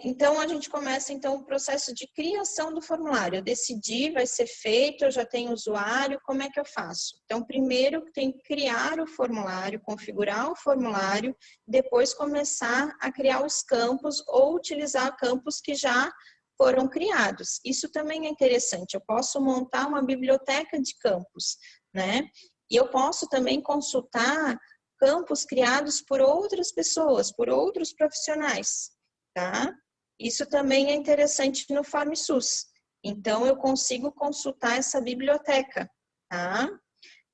Então, a gente começa, então, o processo de criação do formulário. Eu decidi, vai ser feito, eu já tenho usuário, como é que eu faço? Então, primeiro tem que criar o formulário, configurar o formulário, depois começar a criar os campos ou utilizar campos que já foram criados. Isso também é interessante, eu posso montar uma biblioteca de campos, né? E eu posso também consultar campos criados por outras pessoas, por outros profissionais. Tá? Isso também é interessante no FormSUS. Então, eu consigo consultar essa biblioteca, tá?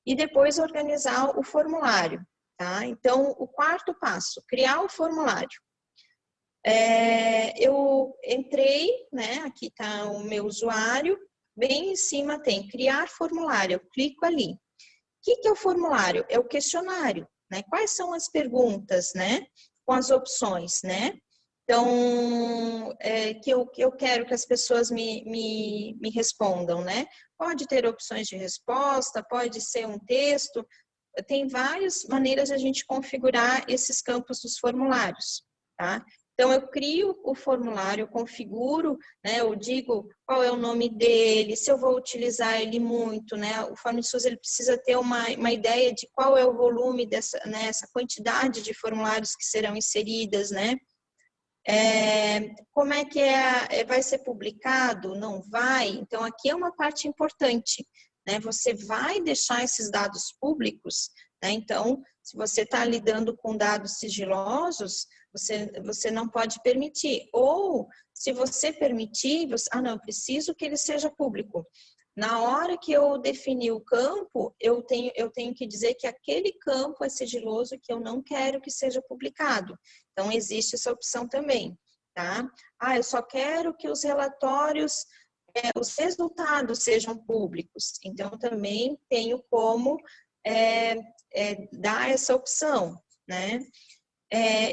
E depois organizar o formulário, tá? Então, o quarto passo, criar o formulário. Eu entrei, né? Aqui está o meu usuário, bem em cima tem criar formulário, eu clico ali. O que é o formulário? É o questionário, né? Quais são as perguntas, né? Com as opções, né? Então, que eu quero que as pessoas me respondam, né? Pode ter opções de resposta, pode ser um texto, tem várias maneiras de a gente configurar esses campos dos formulários, tá? Então, eu crio o formulário, eu configuro, né? Eu digo qual é o nome dele, se eu vou utilizar ele muito, né? O FormSUS, ele precisa ter uma ideia de qual é o volume dessa, né? Essa quantidade de formulários que serão inseridas, né? Como é que vai ser publicado? Não vai? Então, aqui é uma parte importante, né? Você vai deixar esses dados públicos, né? Então, se você está lidando com dados sigilosos, você não pode permitir. Ou, se você permitir, não, eu preciso que ele seja público. Na hora que eu definir o campo, eu tenho que dizer que aquele campo é sigiloso, que eu não quero que seja publicado. Então, existe essa opção também, tá? Eu só quero que os relatórios, os resultados sejam públicos. Então, também tenho como dar essa opção, né?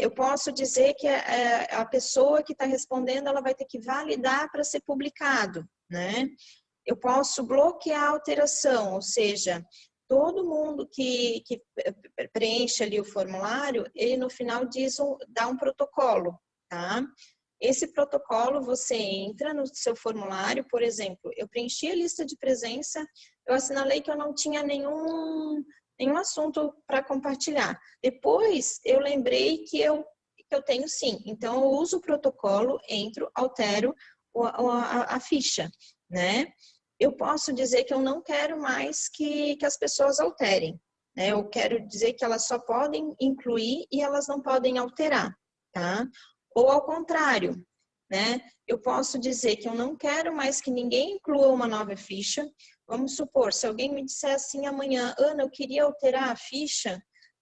Eu posso dizer que a pessoa que está respondendo, ela vai ter que validar para ser publicado, né? Eu posso bloquear a alteração, ou seja, todo mundo que preenche ali o formulário, ele no final dá um protocolo, tá? Esse protocolo, você entra no seu formulário, por exemplo, eu preenchi a lista de presença, eu assinalei que eu não tinha nenhum assunto para compartilhar. Depois, eu lembrei que eu tenho sim. Então, eu uso o protocolo, entro, altero a ficha, né? Eu posso dizer que eu não quero mais que as pessoas alterem, né? Eu quero dizer que elas só podem incluir e elas não podem alterar, tá? Ou ao contrário, né? Eu posso dizer que eu não quero mais que ninguém inclua uma nova ficha. Vamos supor, se alguém me disser assim amanhã, Ana, eu queria alterar a ficha,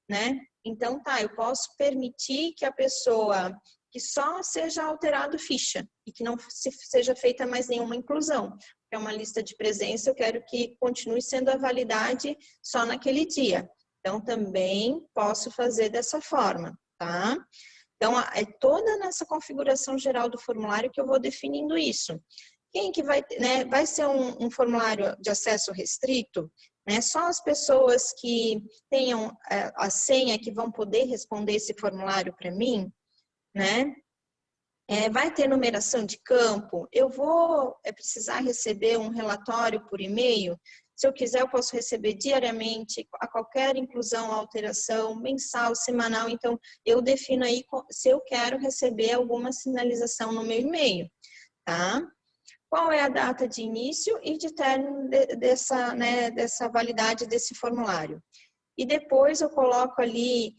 né? Então tá, eu posso permitir que a pessoa, que só seja alterado ficha e que não seja feita mais nenhuma inclusão. É uma lista de presença, eu quero que continue sendo a validade só naquele dia. Então também posso fazer dessa forma, tá? Então, é toda nessa configuração geral do formulário que eu vou definindo isso. Quem que vai, né, vai ser um formulário de acesso restrito, né? Só as pessoas que tenham a senha que vão poder responder esse formulário para mim, né? Vai ter numeração de campo, eu vou precisar receber um relatório por e-mail. Se eu quiser, eu posso receber diariamente, a qualquer inclusão, alteração, mensal, semanal. Então, eu defino aí se eu quero receber alguma sinalização no meu e-mail, tá? Qual é a data de início e de término dessa validade desse formulário? E depois eu coloco ali,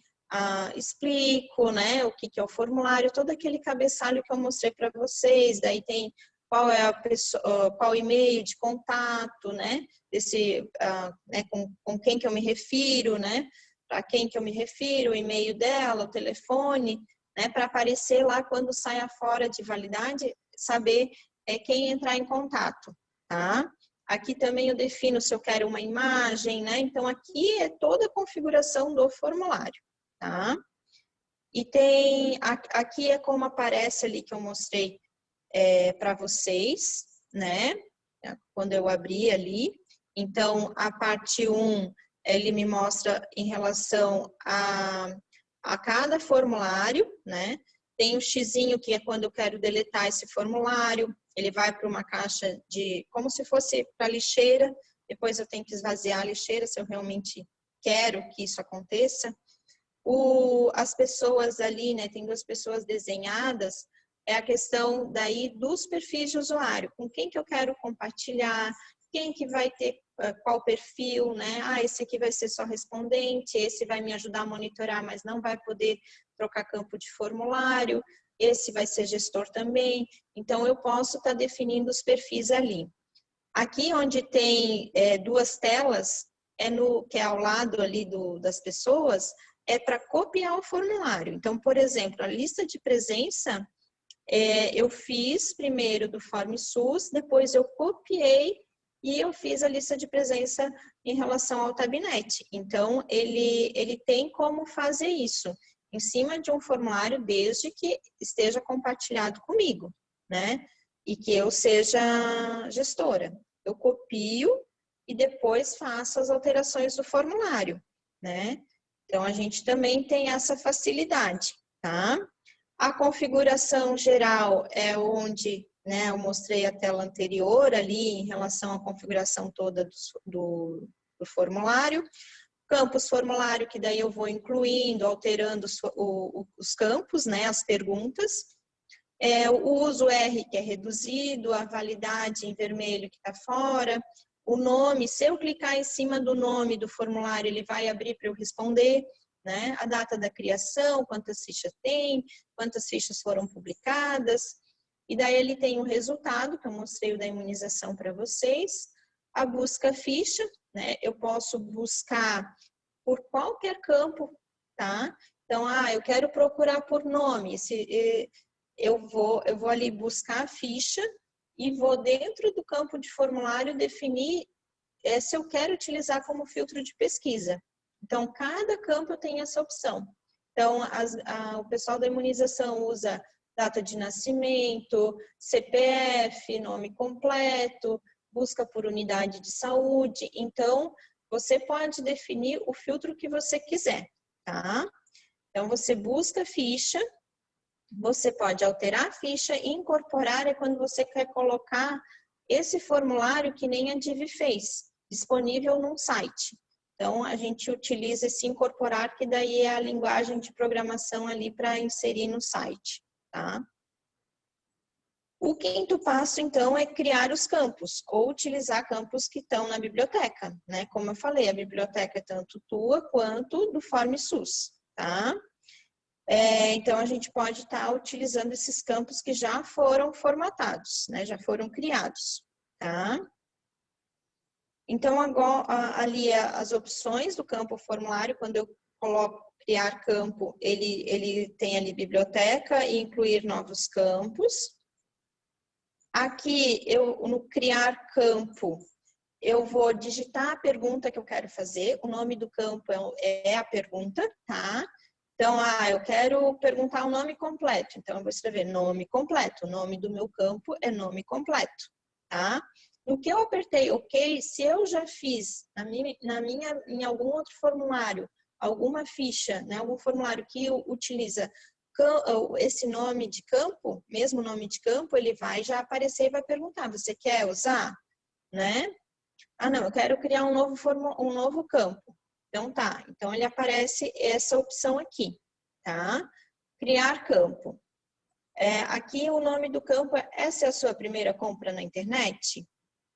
explico, né, o que é o formulário, todo aquele cabeçalho que eu mostrei para vocês, daí tem qual é a pessoa, qual e-mail de contato, né, né, com quem que eu me refiro, né, para quem que eu me refiro, o e-mail dela, o telefone, né, para aparecer lá quando saia fora de validade, saber quem entrar em contato, tá? Aqui também eu defino se eu quero uma imagem, né? Então, aqui é toda a configuração do formulário, tá? E tem, aqui é como aparece ali que eu mostrei para vocês, né? Quando eu abri ali. Então, a parte 1, ele me mostra em relação a cada formulário, né? Tem o xizinho, que é quando eu quero deletar esse formulário, ele vai para uma caixa de, como se fosse para lixeira, depois eu tenho que esvaziar a lixeira, se eu realmente quero que isso aconteça. As pessoas ali, né, tem 2 pessoas desenhadas, é a questão daí dos perfis de usuário, com quem que eu quero compartilhar, quem que vai ter qual perfil, né? Esse aqui vai ser só respondente, esse vai me ajudar a monitorar, mas não vai poder trocar campo de formulário, esse vai ser gestor também. Então, eu posso estar definindo os perfis ali. Aqui onde tem 2 telas, que é ao lado ali das pessoas, é para copiar o formulário. Então, por exemplo, a lista de presença, eu fiz primeiro do Form SUS, depois eu copiei e eu fiz a lista de presença em relação ao Tabnet. Então, ele tem como fazer isso em cima de um formulário, desde que esteja compartilhado comigo, né? E que eu seja gestora. Eu copio e depois faço as alterações do formulário, né? Então, a gente também tem essa facilidade, tá? A configuração geral é onde, né, eu mostrei a tela anterior ali em relação à configuração toda do formulário. Campos formulário, que daí eu vou incluindo, alterando os campos, né, as perguntas. O uso R, que é reduzido, a validade em vermelho, que está fora. O nome, se eu clicar em cima do nome do formulário, ele vai abrir para eu responder, né? A data da criação, quantas fichas tem, quantas fichas foram publicadas. E daí ele tem o resultado, que eu mostrei o da imunização para vocês. A busca ficha, né? Eu posso buscar por qualquer campo, tá? Então, eu quero procurar por nome. Eu vou ali buscar a ficha e vou dentro do campo de formulário definir se eu quero utilizar como filtro de pesquisa. Então, cada campo tem essa opção. Então, o pessoal da imunização usa data de nascimento, CPF, nome completo, busca por unidade de saúde. Então, você pode definir o filtro que você quiser, tá? Então, você busca a ficha, você pode alterar a ficha e incorporar quando você quer colocar esse formulário que nem a Divi fez, disponível num site. Então, a gente utiliza esse incorporar, que daí é a linguagem de programação ali para inserir no site, tá? O quinto passo, então, é criar os campos, ou utilizar campos que estão na biblioteca, né? Como eu falei, a biblioteca é tanto tua quanto do FormSUS, tá? Então, a gente pode estar utilizando esses campos que já foram formatados, né? Já foram criados, tá? Então, agora, ali as opções do campo formulário, quando eu coloco criar campo, ele tem ali biblioteca e incluir novos campos. Aqui, no criar campo, eu vou digitar a pergunta que eu quero fazer. O nome do campo é a pergunta, tá? Então, eu quero perguntar o nome completo. Então, eu vou escrever nome completo. O nome do meu campo é nome completo, tá? No que eu apertei OK, se eu já fiz em algum outro formulário, alguma ficha, né, algum formulário que utiliza esse nome de campo, mesmo nome de campo, ele vai já aparecer e vai perguntar, você quer usar? Né? Não, eu quero criar um novo campo. Então tá, então ele aparece essa opção aqui, tá? Criar campo. Aqui o nome do campo, essa é a sua primeira compra na internet?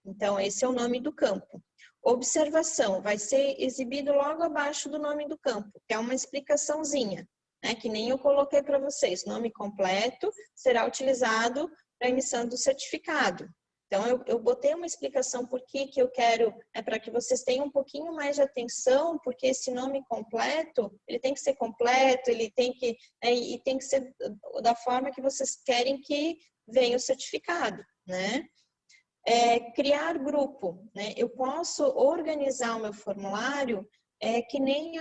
Então esse é o nome do campo. Observação, vai ser exibido logo abaixo do nome do campo, que é uma explicaçãozinha, né? Que nem eu coloquei para vocês. Nome completo será utilizado para a emissão do certificado. Então, eu botei uma explicação por que eu quero, para que vocês tenham um pouquinho mais de atenção, porque esse nome completo, ele tem que ser completo, ele tem que, e tem que ser da forma que vocês querem que venha o certificado, né? Criar grupo, né? Eu posso organizar o meu formulário que nem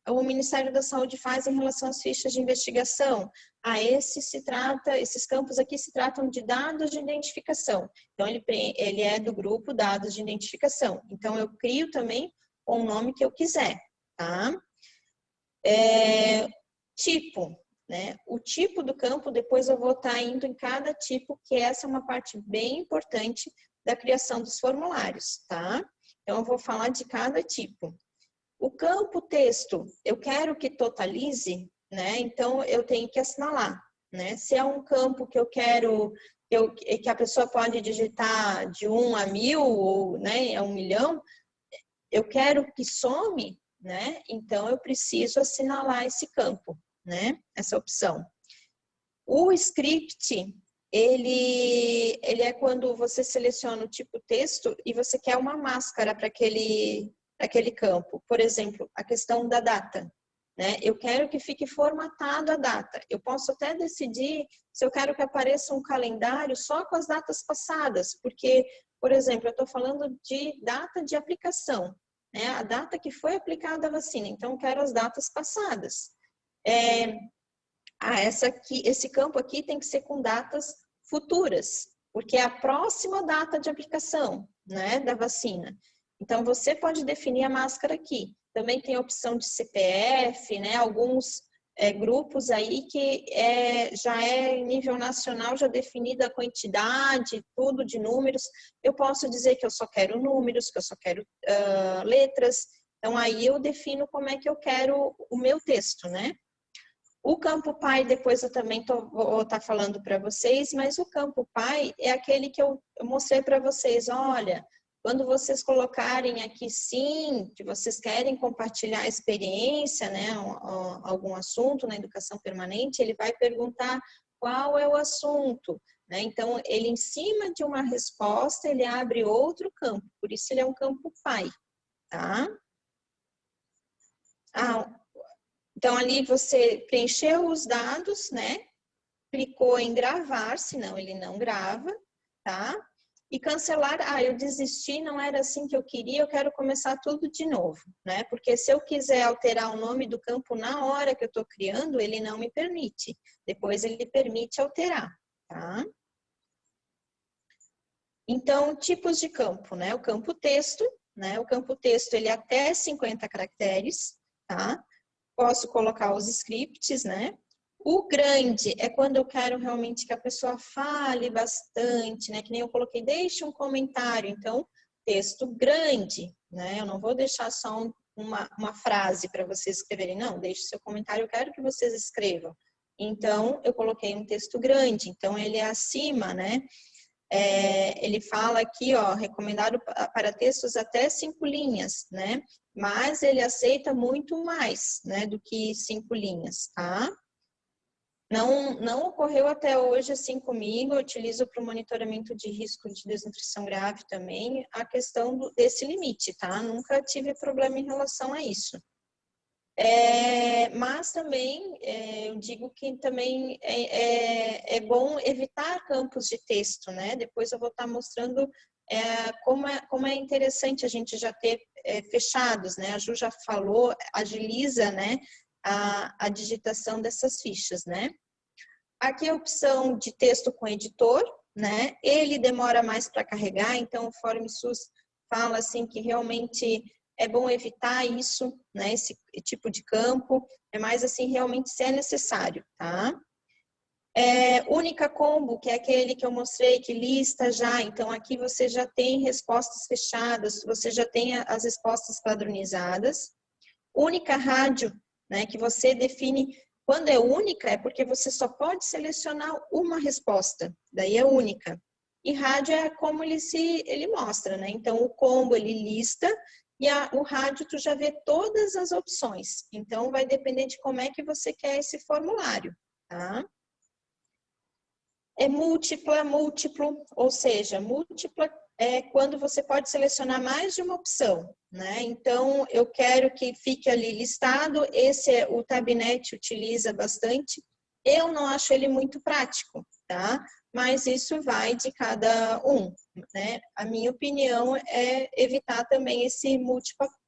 o Ministério da Saúde faz em relação às fichas de investigação. Esses campos aqui se tratam de dados de identificação. Então, ele é do grupo dados de identificação. Então, eu crio também com o nome que eu quiser, tá? Tipo, né? O tipo do campo, depois eu vou estar indo em cada tipo, que essa é uma parte bem importante da criação dos formulários, tá? Então, eu vou falar de cada tipo. O campo texto, eu quero que totalize, né? Então, eu tenho que assinalar, né? Se é um campo que eu quero, que a pessoa pode digitar de 1 a 1000, ou, né, a 1 milhão, eu quero que some, né? Então, eu preciso assinalar esse campo, né? Essa opção. O script, ele é quando você seleciona o tipo texto e você quer uma máscara para aquele campo. Por exemplo, a questão da data, né? Eu quero que fique formatado a data. Eu posso até decidir se eu quero que apareça um calendário só com as datas passadas, porque, por exemplo, eu estou falando de data de aplicação, né? A data que foi aplicada a vacina. Então, eu quero as datas passadas. Esse campo aqui tem que ser com datas futuras, porque é a próxima data de aplicação, né, da vacina. Então, você pode definir a máscara aqui. Também tem a opção de CPF, né, alguns grupos aí que já é em nível nacional, já definida a quantidade, tudo de números. Eu posso dizer que eu só quero números, que eu só quero letras. Então, aí eu defino como é que eu quero o meu texto, né? O campo pai, depois eu também vou estar falando para vocês, mas o campo pai é aquele que eu mostrei para vocês. Olha, quando vocês colocarem aqui sim, que vocês querem compartilhar a experiência, né, algum assunto na educação permanente, ele vai perguntar qual é o assunto, né? Então, ele em cima de uma resposta, ele abre outro campo, por isso ele é um campo pai, tá? Então, ali você preencheu os dados, né? Clicou em gravar, senão ele não grava, tá? E cancelar, eu desisti, não era assim que eu queria, eu quero começar tudo de novo, né? Porque se eu quiser alterar o nome do campo na hora que eu estou criando, ele não me permite. Depois ele permite alterar, tá? Então, tipos de campo, né? O campo texto, né? O campo texto, ele é até 50 caracteres, tá? Posso colocar os scripts, né? O grande é quando eu quero realmente que a pessoa fale bastante, né? Que nem eu coloquei, deixe um comentário. Então, texto grande, né? Eu não vou deixar só uma frase para vocês escreverem. Não, deixe seu comentário, eu quero que vocês escrevam Então, eu coloquei um texto grande, então ele é acima, né? Ele fala aqui, ó, recomendado para textos até 5 linhas, né? Mas ele aceita muito mais, né, do que 5 linhas, tá? Não ocorreu até hoje assim comigo, eu utilizo para o monitoramento de risco de desnutrição grave também, a questão desse limite, tá? Nunca tive problema em relação a isso. Mas também, eu digo que também é bom evitar campos de texto, né? Depois eu vou estar mostrando como é interessante a gente já ter fechados, né? A Ju já falou, agiliza, né? A digitação dessas fichas, né? Aqui a opção de texto com editor, né? Ele demora mais para carregar, então o FormSUS fala assim que realmente é bom evitar isso, né? Esse tipo de campo, é mais assim realmente se é necessário, tá? Única combo, que é aquele que eu mostrei que lista já, então aqui você já tem respostas fechadas, você já tem as respostas padronizadas. Única rádio, né, que você define, quando é única é porque você só pode selecionar uma resposta, daí é única. E rádio é como ele mostra, né? Então o combo ele lista e o rádio tu já vê todas as opções. Então vai depender de como é que você quer esse formulário, tá? É múltiplo, ou seja, múltipla é quando você pode selecionar mais de uma opção, né? Então, eu quero que fique ali listado, o Tabnet utiliza bastante, eu não acho ele muito prático, tá? Mas isso vai de cada um, né? A minha opinião é evitar também esse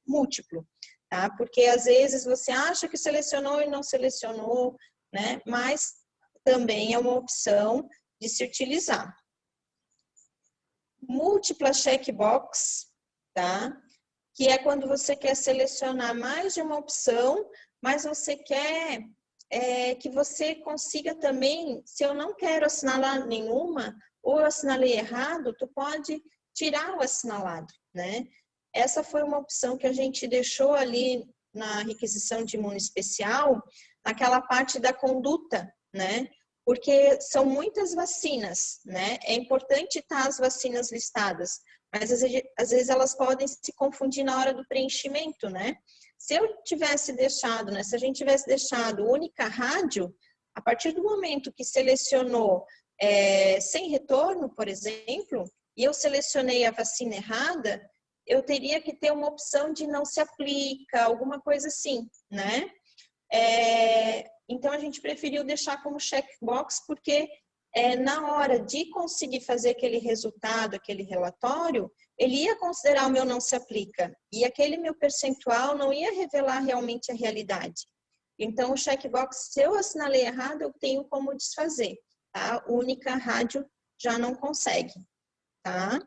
múltiplo, tá? Porque às vezes você acha que selecionou e não selecionou, né? Mas também é uma opção de se utilizar. Múltipla checkbox, tá? Que é quando você quer selecionar mais de uma opção, mas você quer que você consiga também, se eu não quero assinalar nenhuma, ou eu assinalei errado, tu pode tirar o assinalado, né? Essa foi uma opção que a gente deixou ali na requisição de imuno especial, naquela parte da conduta, né? Porque são muitas vacinas, né? É importante estar as vacinas listadas, mas às vezes elas podem se confundir na hora do preenchimento, né? Se eu tivesse deixado, né? Se a gente tivesse deixado única rádio, a partir do momento que selecionou sem retorno, por exemplo, e eu selecionei a vacina errada, eu teria que ter uma opção de não se aplica, alguma coisa assim, né? Então, a gente preferiu deixar como checkbox, porque na hora de conseguir fazer aquele resultado, aquele relatório, ele ia considerar o meu não se aplica. E aquele meu percentual não ia revelar realmente a realidade. Então, o checkbox, se eu assinalei errado, eu tenho como desfazer, tá? Única rádio já não consegue, tá?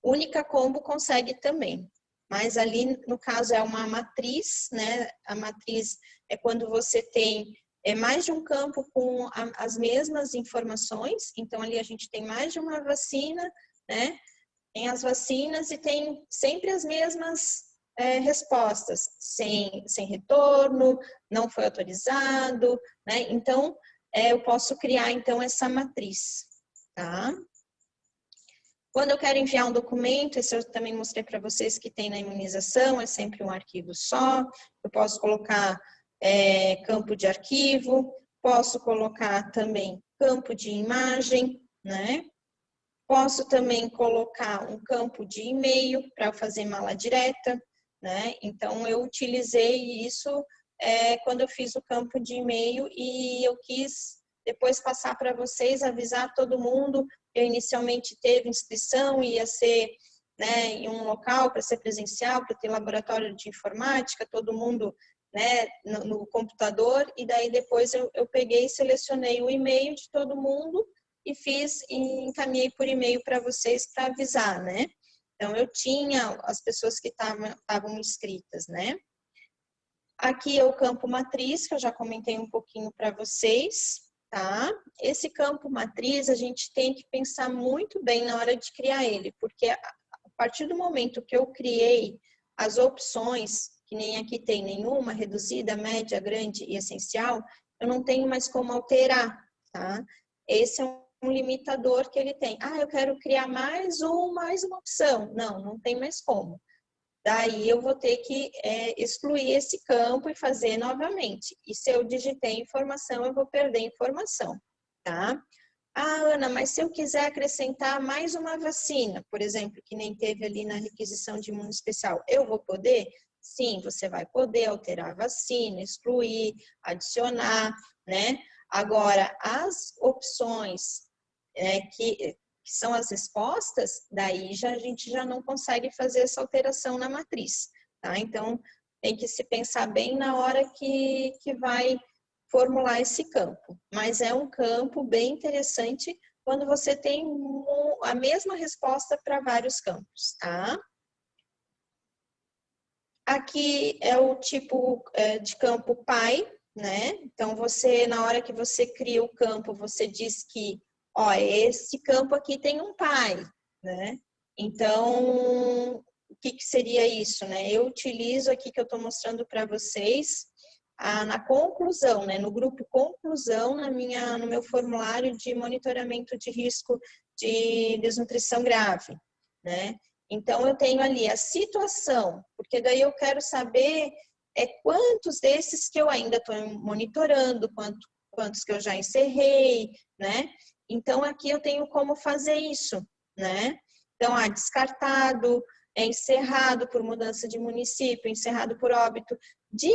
Única combo consegue também. Mas ali, no caso, é uma matriz, né? A matriz é quando você tem mais de um campo com as mesmas informações. Então, ali a gente tem mais de uma vacina, né? Tem as vacinas e tem sempre as mesmas respostas. Sem retorno, não foi autorizado, né? Então, eu posso criar, então, essa matriz, tá? Quando eu quero enviar um documento, esse eu também mostrei para vocês que tem na imunização, é sempre um arquivo só. Eu posso colocar campo de arquivo, posso colocar também campo de imagem, né? Posso também colocar um campo de e-mail para fazer mala direta, né? Então, eu utilizei isso quando eu fiz o campo de e-mail e eu quis depois passar para vocês, avisar todo mundo. Eu inicialmente teve inscrição, ia ser em um local para ser presencial, para ter laboratório de informática, todo mundo no computador, e daí depois eu peguei e selecionei o e-mail de todo mundo e fiz e encaminhei por e-mail para vocês para avisar, né? Então, eu tinha as pessoas que estavam inscritas, né? Aqui é o campo matriz, que eu já comentei um pouquinho para vocês, tá? Esse campo matriz, a gente tem que pensar muito bem na hora de criar ele, porque a partir do momento que eu criei as opções, que nem aqui tem nenhuma, reduzida, média, grande e essencial, eu não tenho mais como alterar, tá? Esse é um limitador que ele tem. Ah, eu quero criar mais uma opção. Não, não tem mais como. Daí eu vou ter que excluir esse campo e fazer novamente. E se eu digitei informação, eu vou perder informação, tá? Ah, Ana, mas se eu quiser acrescentar mais uma vacina, por exemplo, que nem teve ali na requisição de imuno especial, eu vou poder? Sim, você vai poder alterar a vacina, excluir, adicionar, né? Agora, as opções que são as respostas, daí a gente já não consegue fazer essa alteração na matriz, tá? Então, tem que se pensar bem na hora que vai formular esse campo. Mas é um campo bem interessante quando você tem a mesma resposta para vários campos, tá? Aqui é o tipo de campo pai, né? Então, você, na hora que você cria o campo, você diz que, ó, esse campo aqui tem um pai, né? Então, o que seria isso, né? Eu utilizo aqui que eu estou mostrando para vocês, na conclusão, né? No grupo conclusão, no meu formulário de monitoramento de risco de desnutrição grave, né? Então, eu tenho ali a situação, porque daí eu quero saber quantos desses que eu ainda estou monitorando, quantos que eu já encerrei, né? Então, aqui eu tenho como fazer isso, né? Então, descartado, encerrado por mudança de município, encerrado por óbito, de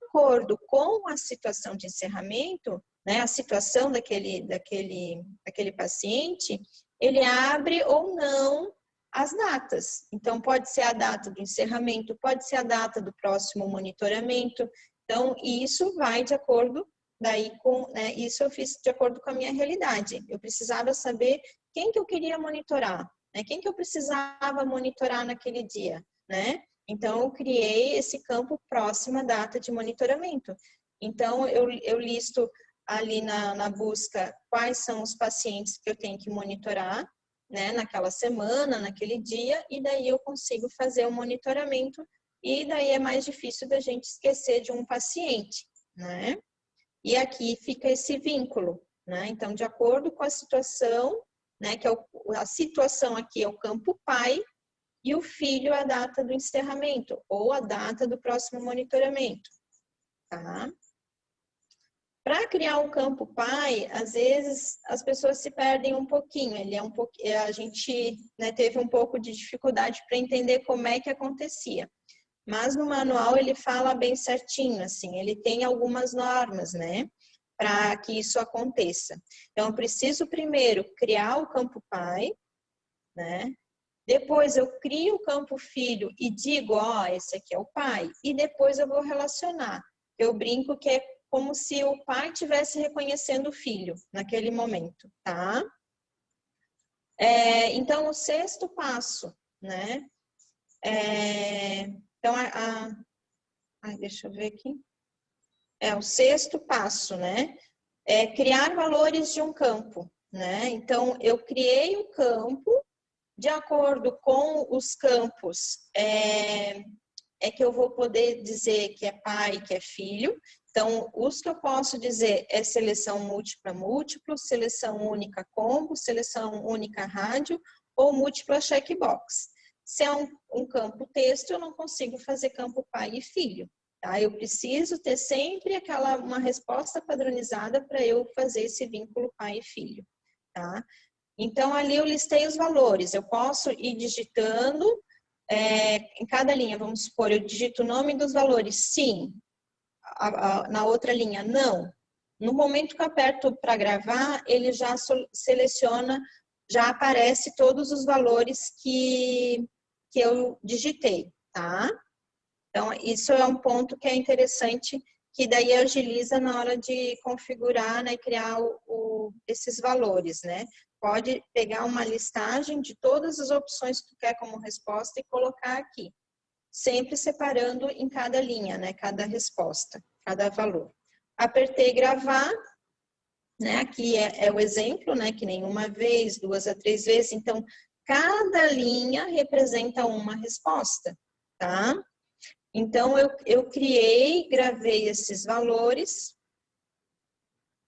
acordo com a situação de encerramento, né? A situação daquele paciente, ele abre ou não as datas. Então, pode ser a data do encerramento, pode ser a data do próximo monitoramento. Então, isso vai de acordo daí com, né, isso eu fiz de acordo com a minha realidade. Eu precisava saber quem que eu queria monitorar, né? Quem que eu precisava monitorar naquele dia, né? Então, eu criei esse campo próximo à data de monitoramento. Então, eu listo ali na busca quais são os pacientes que eu tenho que monitorar, né, naquela semana, naquele dia, e daí eu consigo fazer o monitoramento, e daí é mais difícil da gente esquecer de um paciente, né? E aqui fica esse vínculo, né? Então, de acordo com a situação, né, que a situação aqui é o campo pai, e o filho a data do encerramento, ou a data do próximo monitoramento, tá? Para criar um campo pai, às vezes as pessoas se perdem um pouquinho. A gente, né, teve um pouco de dificuldade para entender como é que acontecia. Mas no manual ele fala bem certinho, assim, ele tem algumas normas, né, para que isso aconteça. Então, eu preciso primeiro criar o campo pai, né? Depois eu crio o campo filho e digo, ó, esse aqui é o pai. E depois eu vou relacionar. Eu brinco que é como se o pai estivesse reconhecendo o filho naquele momento, tá? Então, o sexto passo, né? Então, deixa eu ver aqui. O sexto passo, né? É criar valores de um campo, né? Então, eu criei o campo, de acordo com os campos, que eu vou poder dizer que é pai, que é filho. Então, os que eu posso dizer é seleção múltipla múltiplo, seleção única combo, seleção única rádio ou múltipla checkbox. Se é um campo texto, eu não consigo fazer campo pai e filho. Tá? Eu preciso ter sempre uma resposta padronizada para eu fazer esse vínculo pai e filho. Tá? Então, ali eu listei os valores. Eu posso ir digitando em cada linha, vamos supor, eu digito o nome dos valores, sim. Na outra linha, não. No momento que eu aperto para gravar, ele já seleciona, já aparece todos os valores que eu digitei, tá? Então, isso é um ponto que é interessante, que daí agiliza na hora de configurar, né, e criar esses valores, né? Pode pegar uma listagem de todas as opções que tu quer como resposta e colocar aqui, sempre separando em cada linha, né, cada resposta, cada valor. Apertei gravar, né, aqui é o exemplo, né, que nem uma vez, 2 a 3 vezes, então, cada linha representa uma resposta, tá? Então, eu criei, gravei esses valores,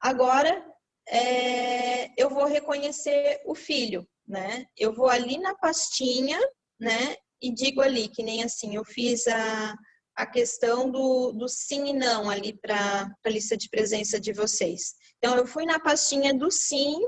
Agora, eu vou reconhecer o filho, né? Eu vou ali na pastinha, né? E digo ali, que nem assim, eu fiz a questão do sim e não ali para a lista de presença de vocês. Então, eu fui na pastinha do sim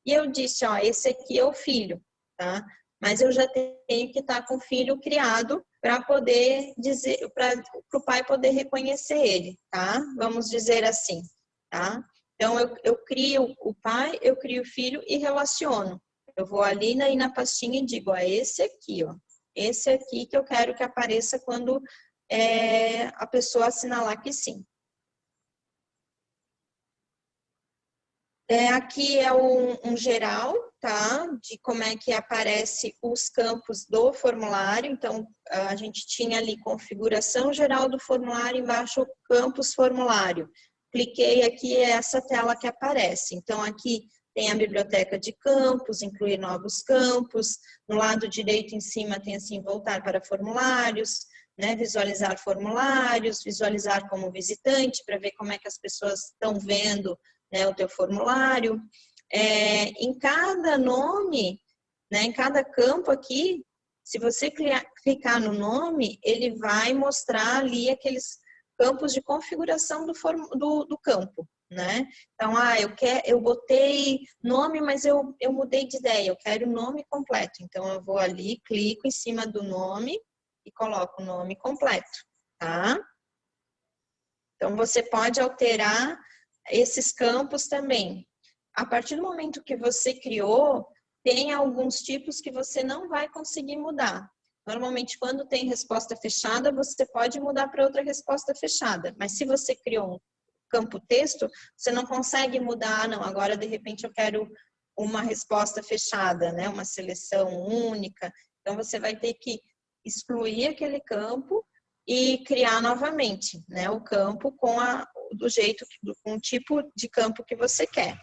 e eu disse, ó, esse aqui é o filho, tá? Mas eu já tenho que estar com o filho criado para poder dizer, para o pai poder reconhecer ele, tá? Vamos dizer assim, tá? Então, eu crio o pai, eu crio o filho e relaciono. Eu vou ali na pastinha e digo, ó, esse aqui, ó. Esse aqui que eu quero que apareça quando a pessoa assinalar que sim. Aqui é um geral, tá? De como é que aparece os campos do formulário. Então, a gente tinha ali configuração geral do formulário, embaixo campos formulário. Cliquei aqui, é essa tela que aparece. Então, aqui tem a biblioteca de campos, incluir novos campos. No lado direito em cima tem assim, voltar para formulários, né? Visualizar formulários, visualizar como visitante, para ver como é que as pessoas estão vendo, né, o teu formulário. Em cada nome, né, em cada campo aqui, se você clicar no nome, ele vai mostrar ali aqueles campos de configuração do campo, né? Então, eu botei nome, mas eu mudei de ideia, eu quero o nome completo. Então, eu vou ali, clico em cima do nome e coloco o nome completo, tá? Então, você pode alterar esses campos também. A partir do momento que você criou, tem alguns tipos que você não vai conseguir mudar. Normalmente, quando tem resposta fechada, você pode mudar para outra resposta fechada. Mas se você criou um campo texto, você não consegue mudar, não. Agora, de repente, eu quero uma resposta fechada, né? Uma seleção única. Então, você vai ter que excluir aquele campo e criar novamente, né? O campo com com o tipo de campo que você quer.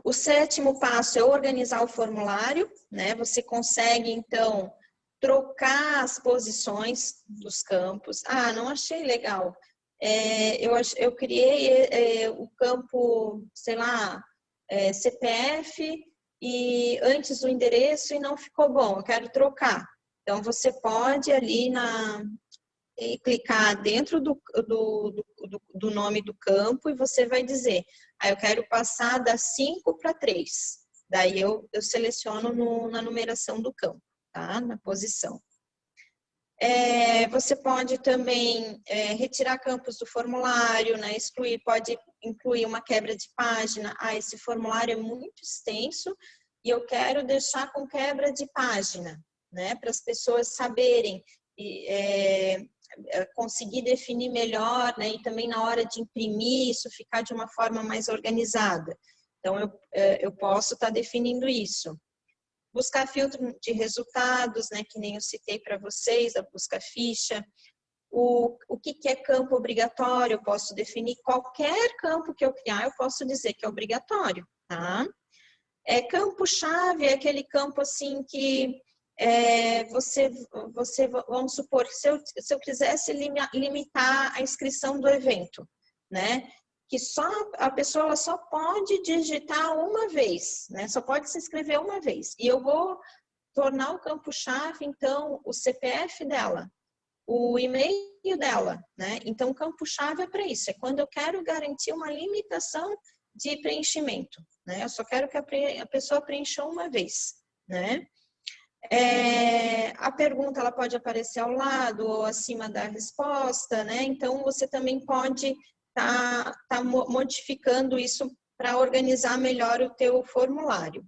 O sétimo passo é organizar o formulário, né? Você consegue, então, trocar as posições dos campos. Ah, não achei legal. Eu criei o campo, sei lá, CPF e antes do endereço e não ficou bom, eu quero trocar. Então, você pode ali clicar dentro do nome do campo e você vai dizer, eu quero passar das 5 para 3. Daí eu seleciono na numeração do campo, tá? Na posição. Você pode também retirar campos do formulário, né? Excluir, pode incluir uma quebra de página. Esse formulário é muito extenso e eu quero deixar com quebra de página, né? Para as pessoas saberem conseguir definir melhor, né? E também na hora de imprimir, isso ficar de uma forma mais organizada. Então, eu posso estar definindo isso. Buscar filtro de resultados, né? Que nem eu citei para vocês, a busca ficha. O que é campo obrigatório? Eu posso definir qualquer campo que eu criar, eu posso dizer que é obrigatório, tá? Campo-chave é aquele campo assim que vamos supor, se eu quisesse limitar a inscrição do evento, né? Que a pessoa só pode digitar uma vez, né? Só pode se inscrever uma vez. E eu vou tornar o campo-chave, então, o CPF dela, o e-mail dela, né? Então, o campo-chave é para isso. É quando eu quero garantir uma limitação de preenchimento, né? Eu só quero que a pessoa preencha uma vez, né? A pergunta ela pode aparecer ao lado ou acima da resposta, né? Então, você também pode tá modificando isso para organizar melhor o teu formulário.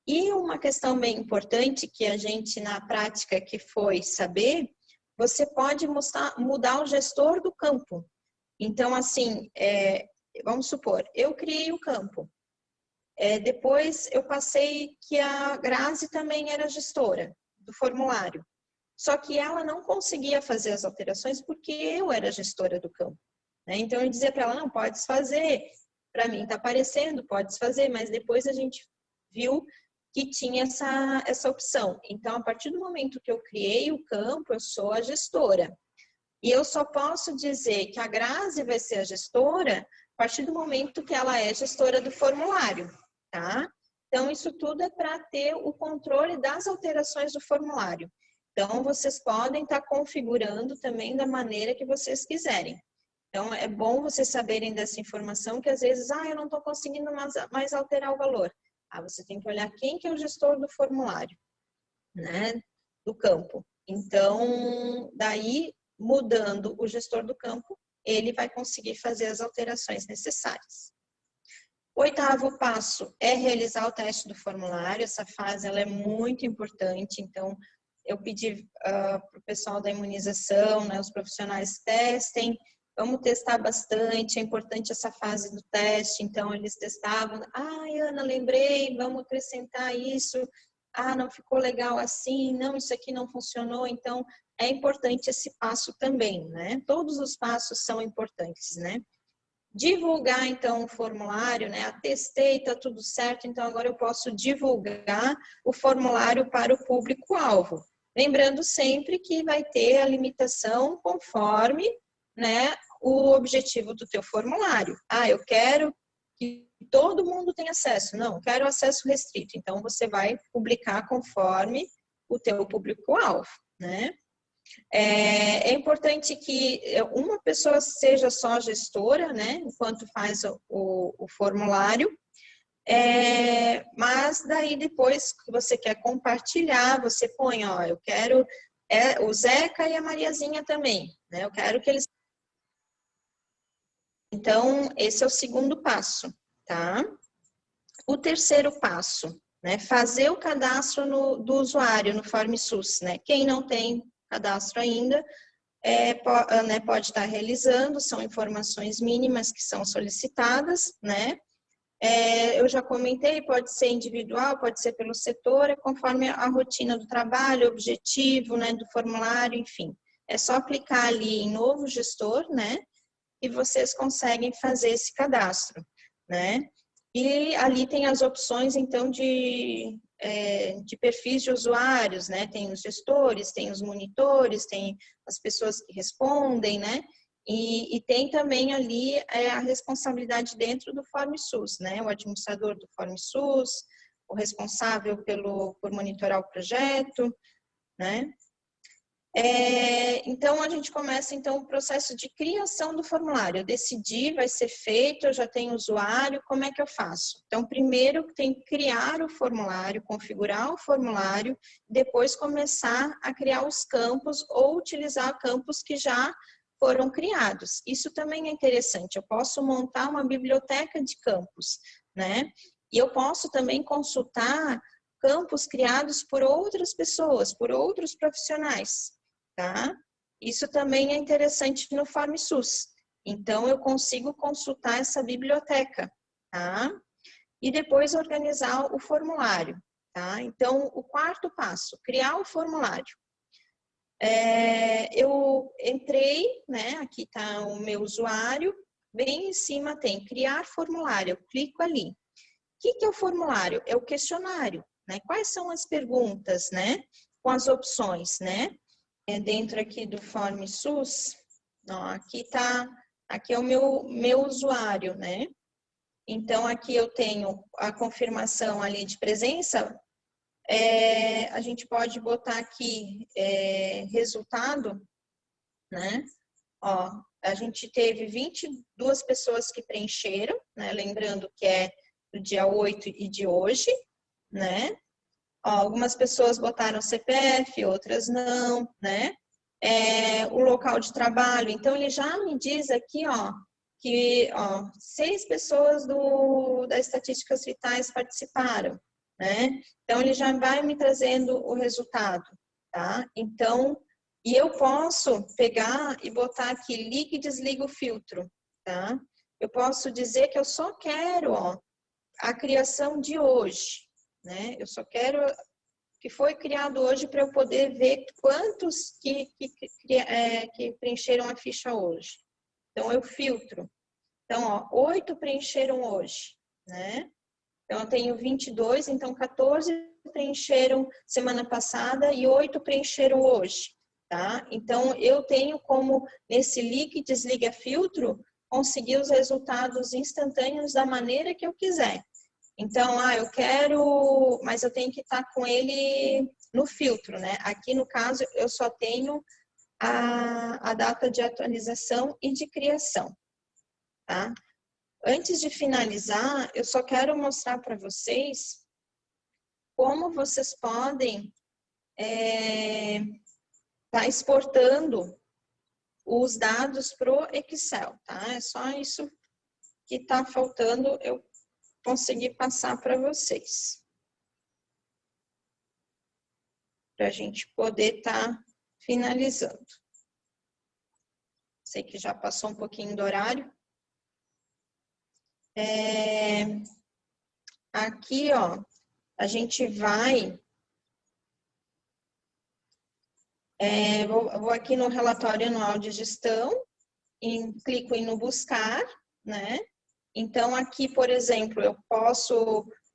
E uma questão bem importante que a gente, na prática, que foi saber, você pode mudar o gestor do campo. Então, assim, vamos supor, eu criei o campo. Depois eu passei que a Grazi também era gestora do formulário. Só que ela não conseguia fazer as alterações porque eu era gestora do campo, né? Então eu dizia para ela, não, pode fazer, para mim está aparecendo, pode fazer, mas depois a gente viu que tinha essa opção. Então, a partir do momento que eu criei o campo, eu sou a gestora. E eu só posso dizer que a Grazi vai ser a gestora a partir do momento que ela é gestora do formulário, tá? Então, isso tudo é para ter o controle das alterações do formulário. Então, vocês podem estar configurando também da maneira que vocês quiserem. Então, é bom vocês saberem dessa informação, que às vezes, eu não estou conseguindo mais alterar o valor. Você tem que olhar quem que é o gestor do formulário, né, do campo. Então, daí, mudando o gestor do campo, ele vai conseguir fazer as alterações necessárias. O 8º passo é realizar o teste do formulário. Essa fase ela é muito importante, então eu pedi para o pessoal da imunização, né, os profissionais testem, vamos testar bastante, é importante essa fase do teste. Então eles testavam, Ana, lembrei, vamos acrescentar isso, não ficou legal assim, não, isso aqui não funcionou, então é importante esse passo também, né? Todos os passos são importantes, né? Divulgar, então, o formulário, né? Testei, tá tudo certo, então agora eu posso divulgar o formulário para o público-alvo. Lembrando sempre que vai ter a limitação conforme, né, o objetivo do teu formulário. Eu quero que todo mundo tenha acesso. Não, quero acesso restrito. Então, você vai publicar conforme o teu público-alvo, né? É importante que uma pessoa seja só gestora, né, enquanto faz o formulário, mas daí depois que você quer compartilhar, você põe, eu quero o Zeca e a Mariazinha também, né, eu quero que eles... Então, esse é o 2º passo, tá? O 3º passo, né, fazer o cadastro do usuário no FormSUS, né, quem não tem cadastro ainda, pode estar realizando, são informações mínimas que são solicitadas, né? Eu já comentei, pode ser individual, pode ser pelo setor, conforme a rotina do trabalho, objetivo, né, do formulário, enfim. É só clicar ali em novo gestor, né? E vocês conseguem fazer esse cadastro, né? E ali tem as opções, então, de perfis de usuários, né? Tem os gestores, tem os monitores, tem as pessoas que respondem, né? E tem também ali a responsabilidade dentro do FormSUS, né? O administrador do FormSUS, o responsável por monitorar o projeto, né? Então, a gente começa, então, o processo de criação do formulário. Eu decidi, vai ser feito, eu já tenho usuário, como é que eu faço? Então, primeiro tem que criar o formulário, configurar o formulário, depois começar a criar os campos ou utilizar campos que já foram criados. Isso também é interessante, eu posso montar uma biblioteca de campos, né? E eu posso também consultar campos criados por outras pessoas, por outros profissionais. Tá? Isso também é interessante no FormSUS. Então, eu consigo consultar essa biblioteca, tá? E depois organizar o formulário, tá? Então, o 4º passo, criar o formulário. Eu entrei, né? Aqui está o meu usuário, bem em cima tem criar formulário, eu clico ali. O que é o formulário? É o questionário, né? Quais são as perguntas, né? Com as opções, né? Dentro aqui do FormSUS, aqui é o meu usuário, né? Então, aqui eu tenho a confirmação ali de presença, a gente pode botar aqui resultado, né? A gente teve 22 pessoas que preencheram, né? Lembrando que é do dia 8 e de hoje, né? Algumas pessoas botaram CPF, outras não, né? O local de trabalho, então ele já me diz aqui, que 6 pessoas das estatísticas vitais participaram, né? Então ele já vai me trazendo o resultado, tá? Então, e eu posso pegar e botar aqui, liga e desliga o filtro, tá? Eu posso dizer que eu só quero, a criação de hoje, né? Eu só quero que foi criado hoje para eu poder ver quantos que preencheram a ficha hoje. Então, eu filtro. Então, 8 preencheram hoje, né? Então, eu tenho 22, então 14 preencheram semana passada e 8 preencheram hoje. tá? Então, eu tenho como, nesse liga e desliga filtro, conseguir os resultados instantâneos da maneira que eu quiser. Então, eu quero, mas eu tenho que estar com ele no filtro, né? Aqui, no caso, eu só tenho a data de atualização e de criação, tá? Antes de finalizar, eu só quero mostrar para vocês como vocês podem tá exportando os dados para o Excel, tá? É só isso que está faltando eu conseguir passar para vocês. Para a gente poder estar finalizando. Sei que já passou um pouquinho do horário. Aqui, ó, a gente vai... vou aqui no relatório anual de gestão, clico em no buscar, né? Então, aqui, por exemplo,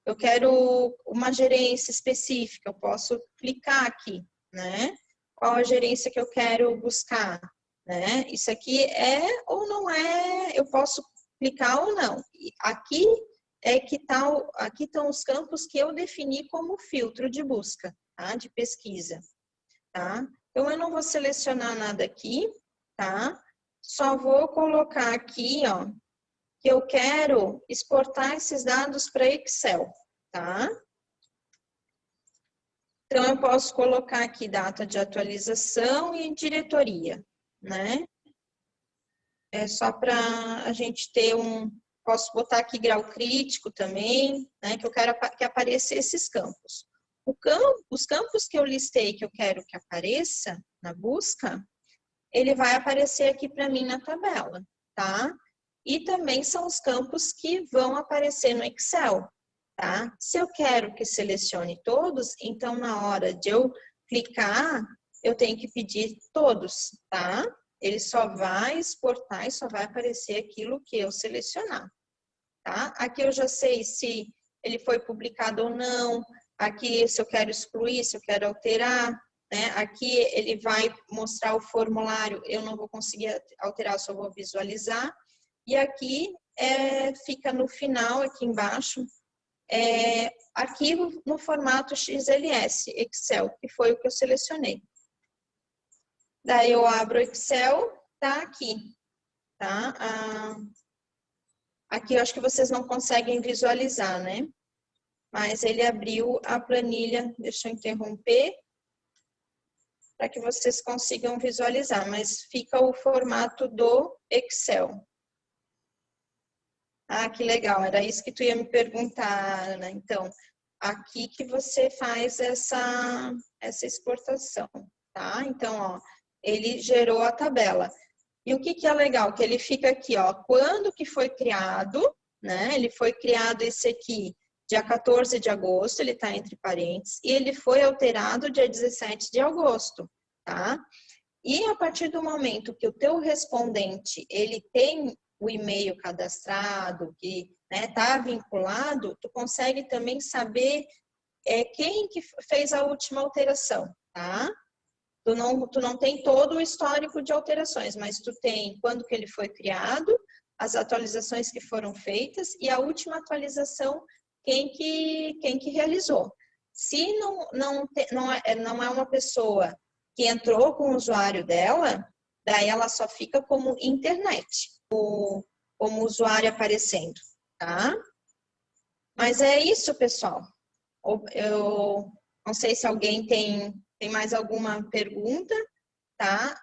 eu quero uma gerência específica, eu posso clicar aqui, né? Qual a gerência que eu quero buscar, né? Isso aqui é ou não é, eu posso clicar ou não. Aqui aqui estão os campos que eu defini como filtro de busca, tá? De pesquisa, tá? Então, eu não vou selecionar nada aqui, tá? Só vou colocar aqui, ó, que eu quero exportar esses dados para Excel, tá? Então, eu posso colocar aqui data de atualização e diretoria, né? É só para a gente ter Posso botar aqui grau crítico também, né? Que eu quero que apareça esses campos. Os campos que eu listei que eu quero que apareça na busca, ele vai aparecer aqui para mim na tabela, tá? E também são os campos que vão aparecer no Excel, tá? Se eu quero que selecione todos, então na hora de eu clicar, eu tenho que pedir todos, tá? Ele só vai exportar e só vai aparecer aquilo que eu selecionar, tá? Aqui eu já sei se ele foi publicado ou não, aqui se eu quero excluir, se eu quero alterar, né? Aqui ele vai mostrar o formulário, eu não vou conseguir alterar, só vou visualizar. E aqui fica no final, aqui embaixo, arquivo no formato XLS, Excel, que foi o que eu selecionei. Daí eu abro o Excel, tá aqui, tá? Aqui eu acho que vocês não conseguem visualizar, né? Mas ele abriu a planilha, deixa eu interromper, para que vocês consigam visualizar, mas fica o formato do Excel. Ah, que legal, era isso que tu ia me perguntar, Ana. Então, aqui que você faz essa exportação, tá? Então, ó, ele gerou a tabela. E o que é legal? Que ele fica aqui, ó, quando que foi criado, né? Ele foi criado esse aqui, dia 14 de agosto, ele tá entre parênteses, e ele foi alterado dia 17 de agosto, tá? E a partir do momento que o teu respondente, ele tem o e-mail cadastrado, que tá vinculado, tu consegue também saber quem que fez a última alteração, tá? Tu não tem todo o histórico de alterações, mas tu tem quando que ele foi criado, as atualizações que foram feitas e a última atualização, quem que realizou. Se não é uma pessoa que entrou com o usuário dela, daí ela só fica como internet, como usuário aparecendo, tá? Mas é isso, pessoal. Eu não sei se alguém tem mais alguma pergunta, tá?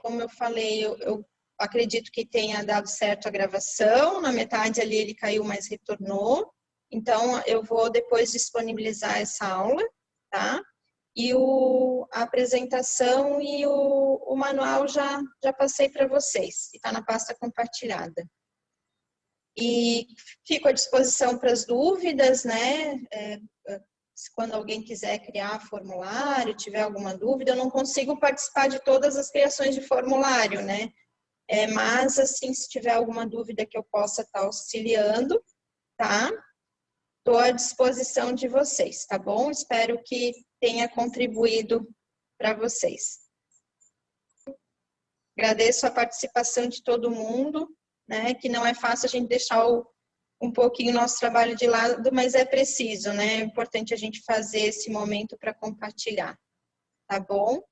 Como eu falei, eu acredito que tenha dado certo a gravação, na metade ali ele caiu, mas retornou. Então, eu vou depois disponibilizar essa aula, tá? E a apresentação e o manual já passei para vocês, está na pasta compartilhada. E fico à disposição para as dúvidas, né? Quando alguém quiser criar formulário, tiver alguma dúvida, eu não consigo participar de todas as criações de formulário, né? Mas, assim, se tiver alguma dúvida que eu possa estar auxiliando, tá? Estou à disposição de vocês, tá bom? Espero que tenha contribuído para vocês. Agradeço a participação de todo mundo, né? Que não é fácil a gente deixar um pouquinho o nosso trabalho de lado, mas é preciso, né? É importante a gente fazer esse momento para compartilhar, tá bom?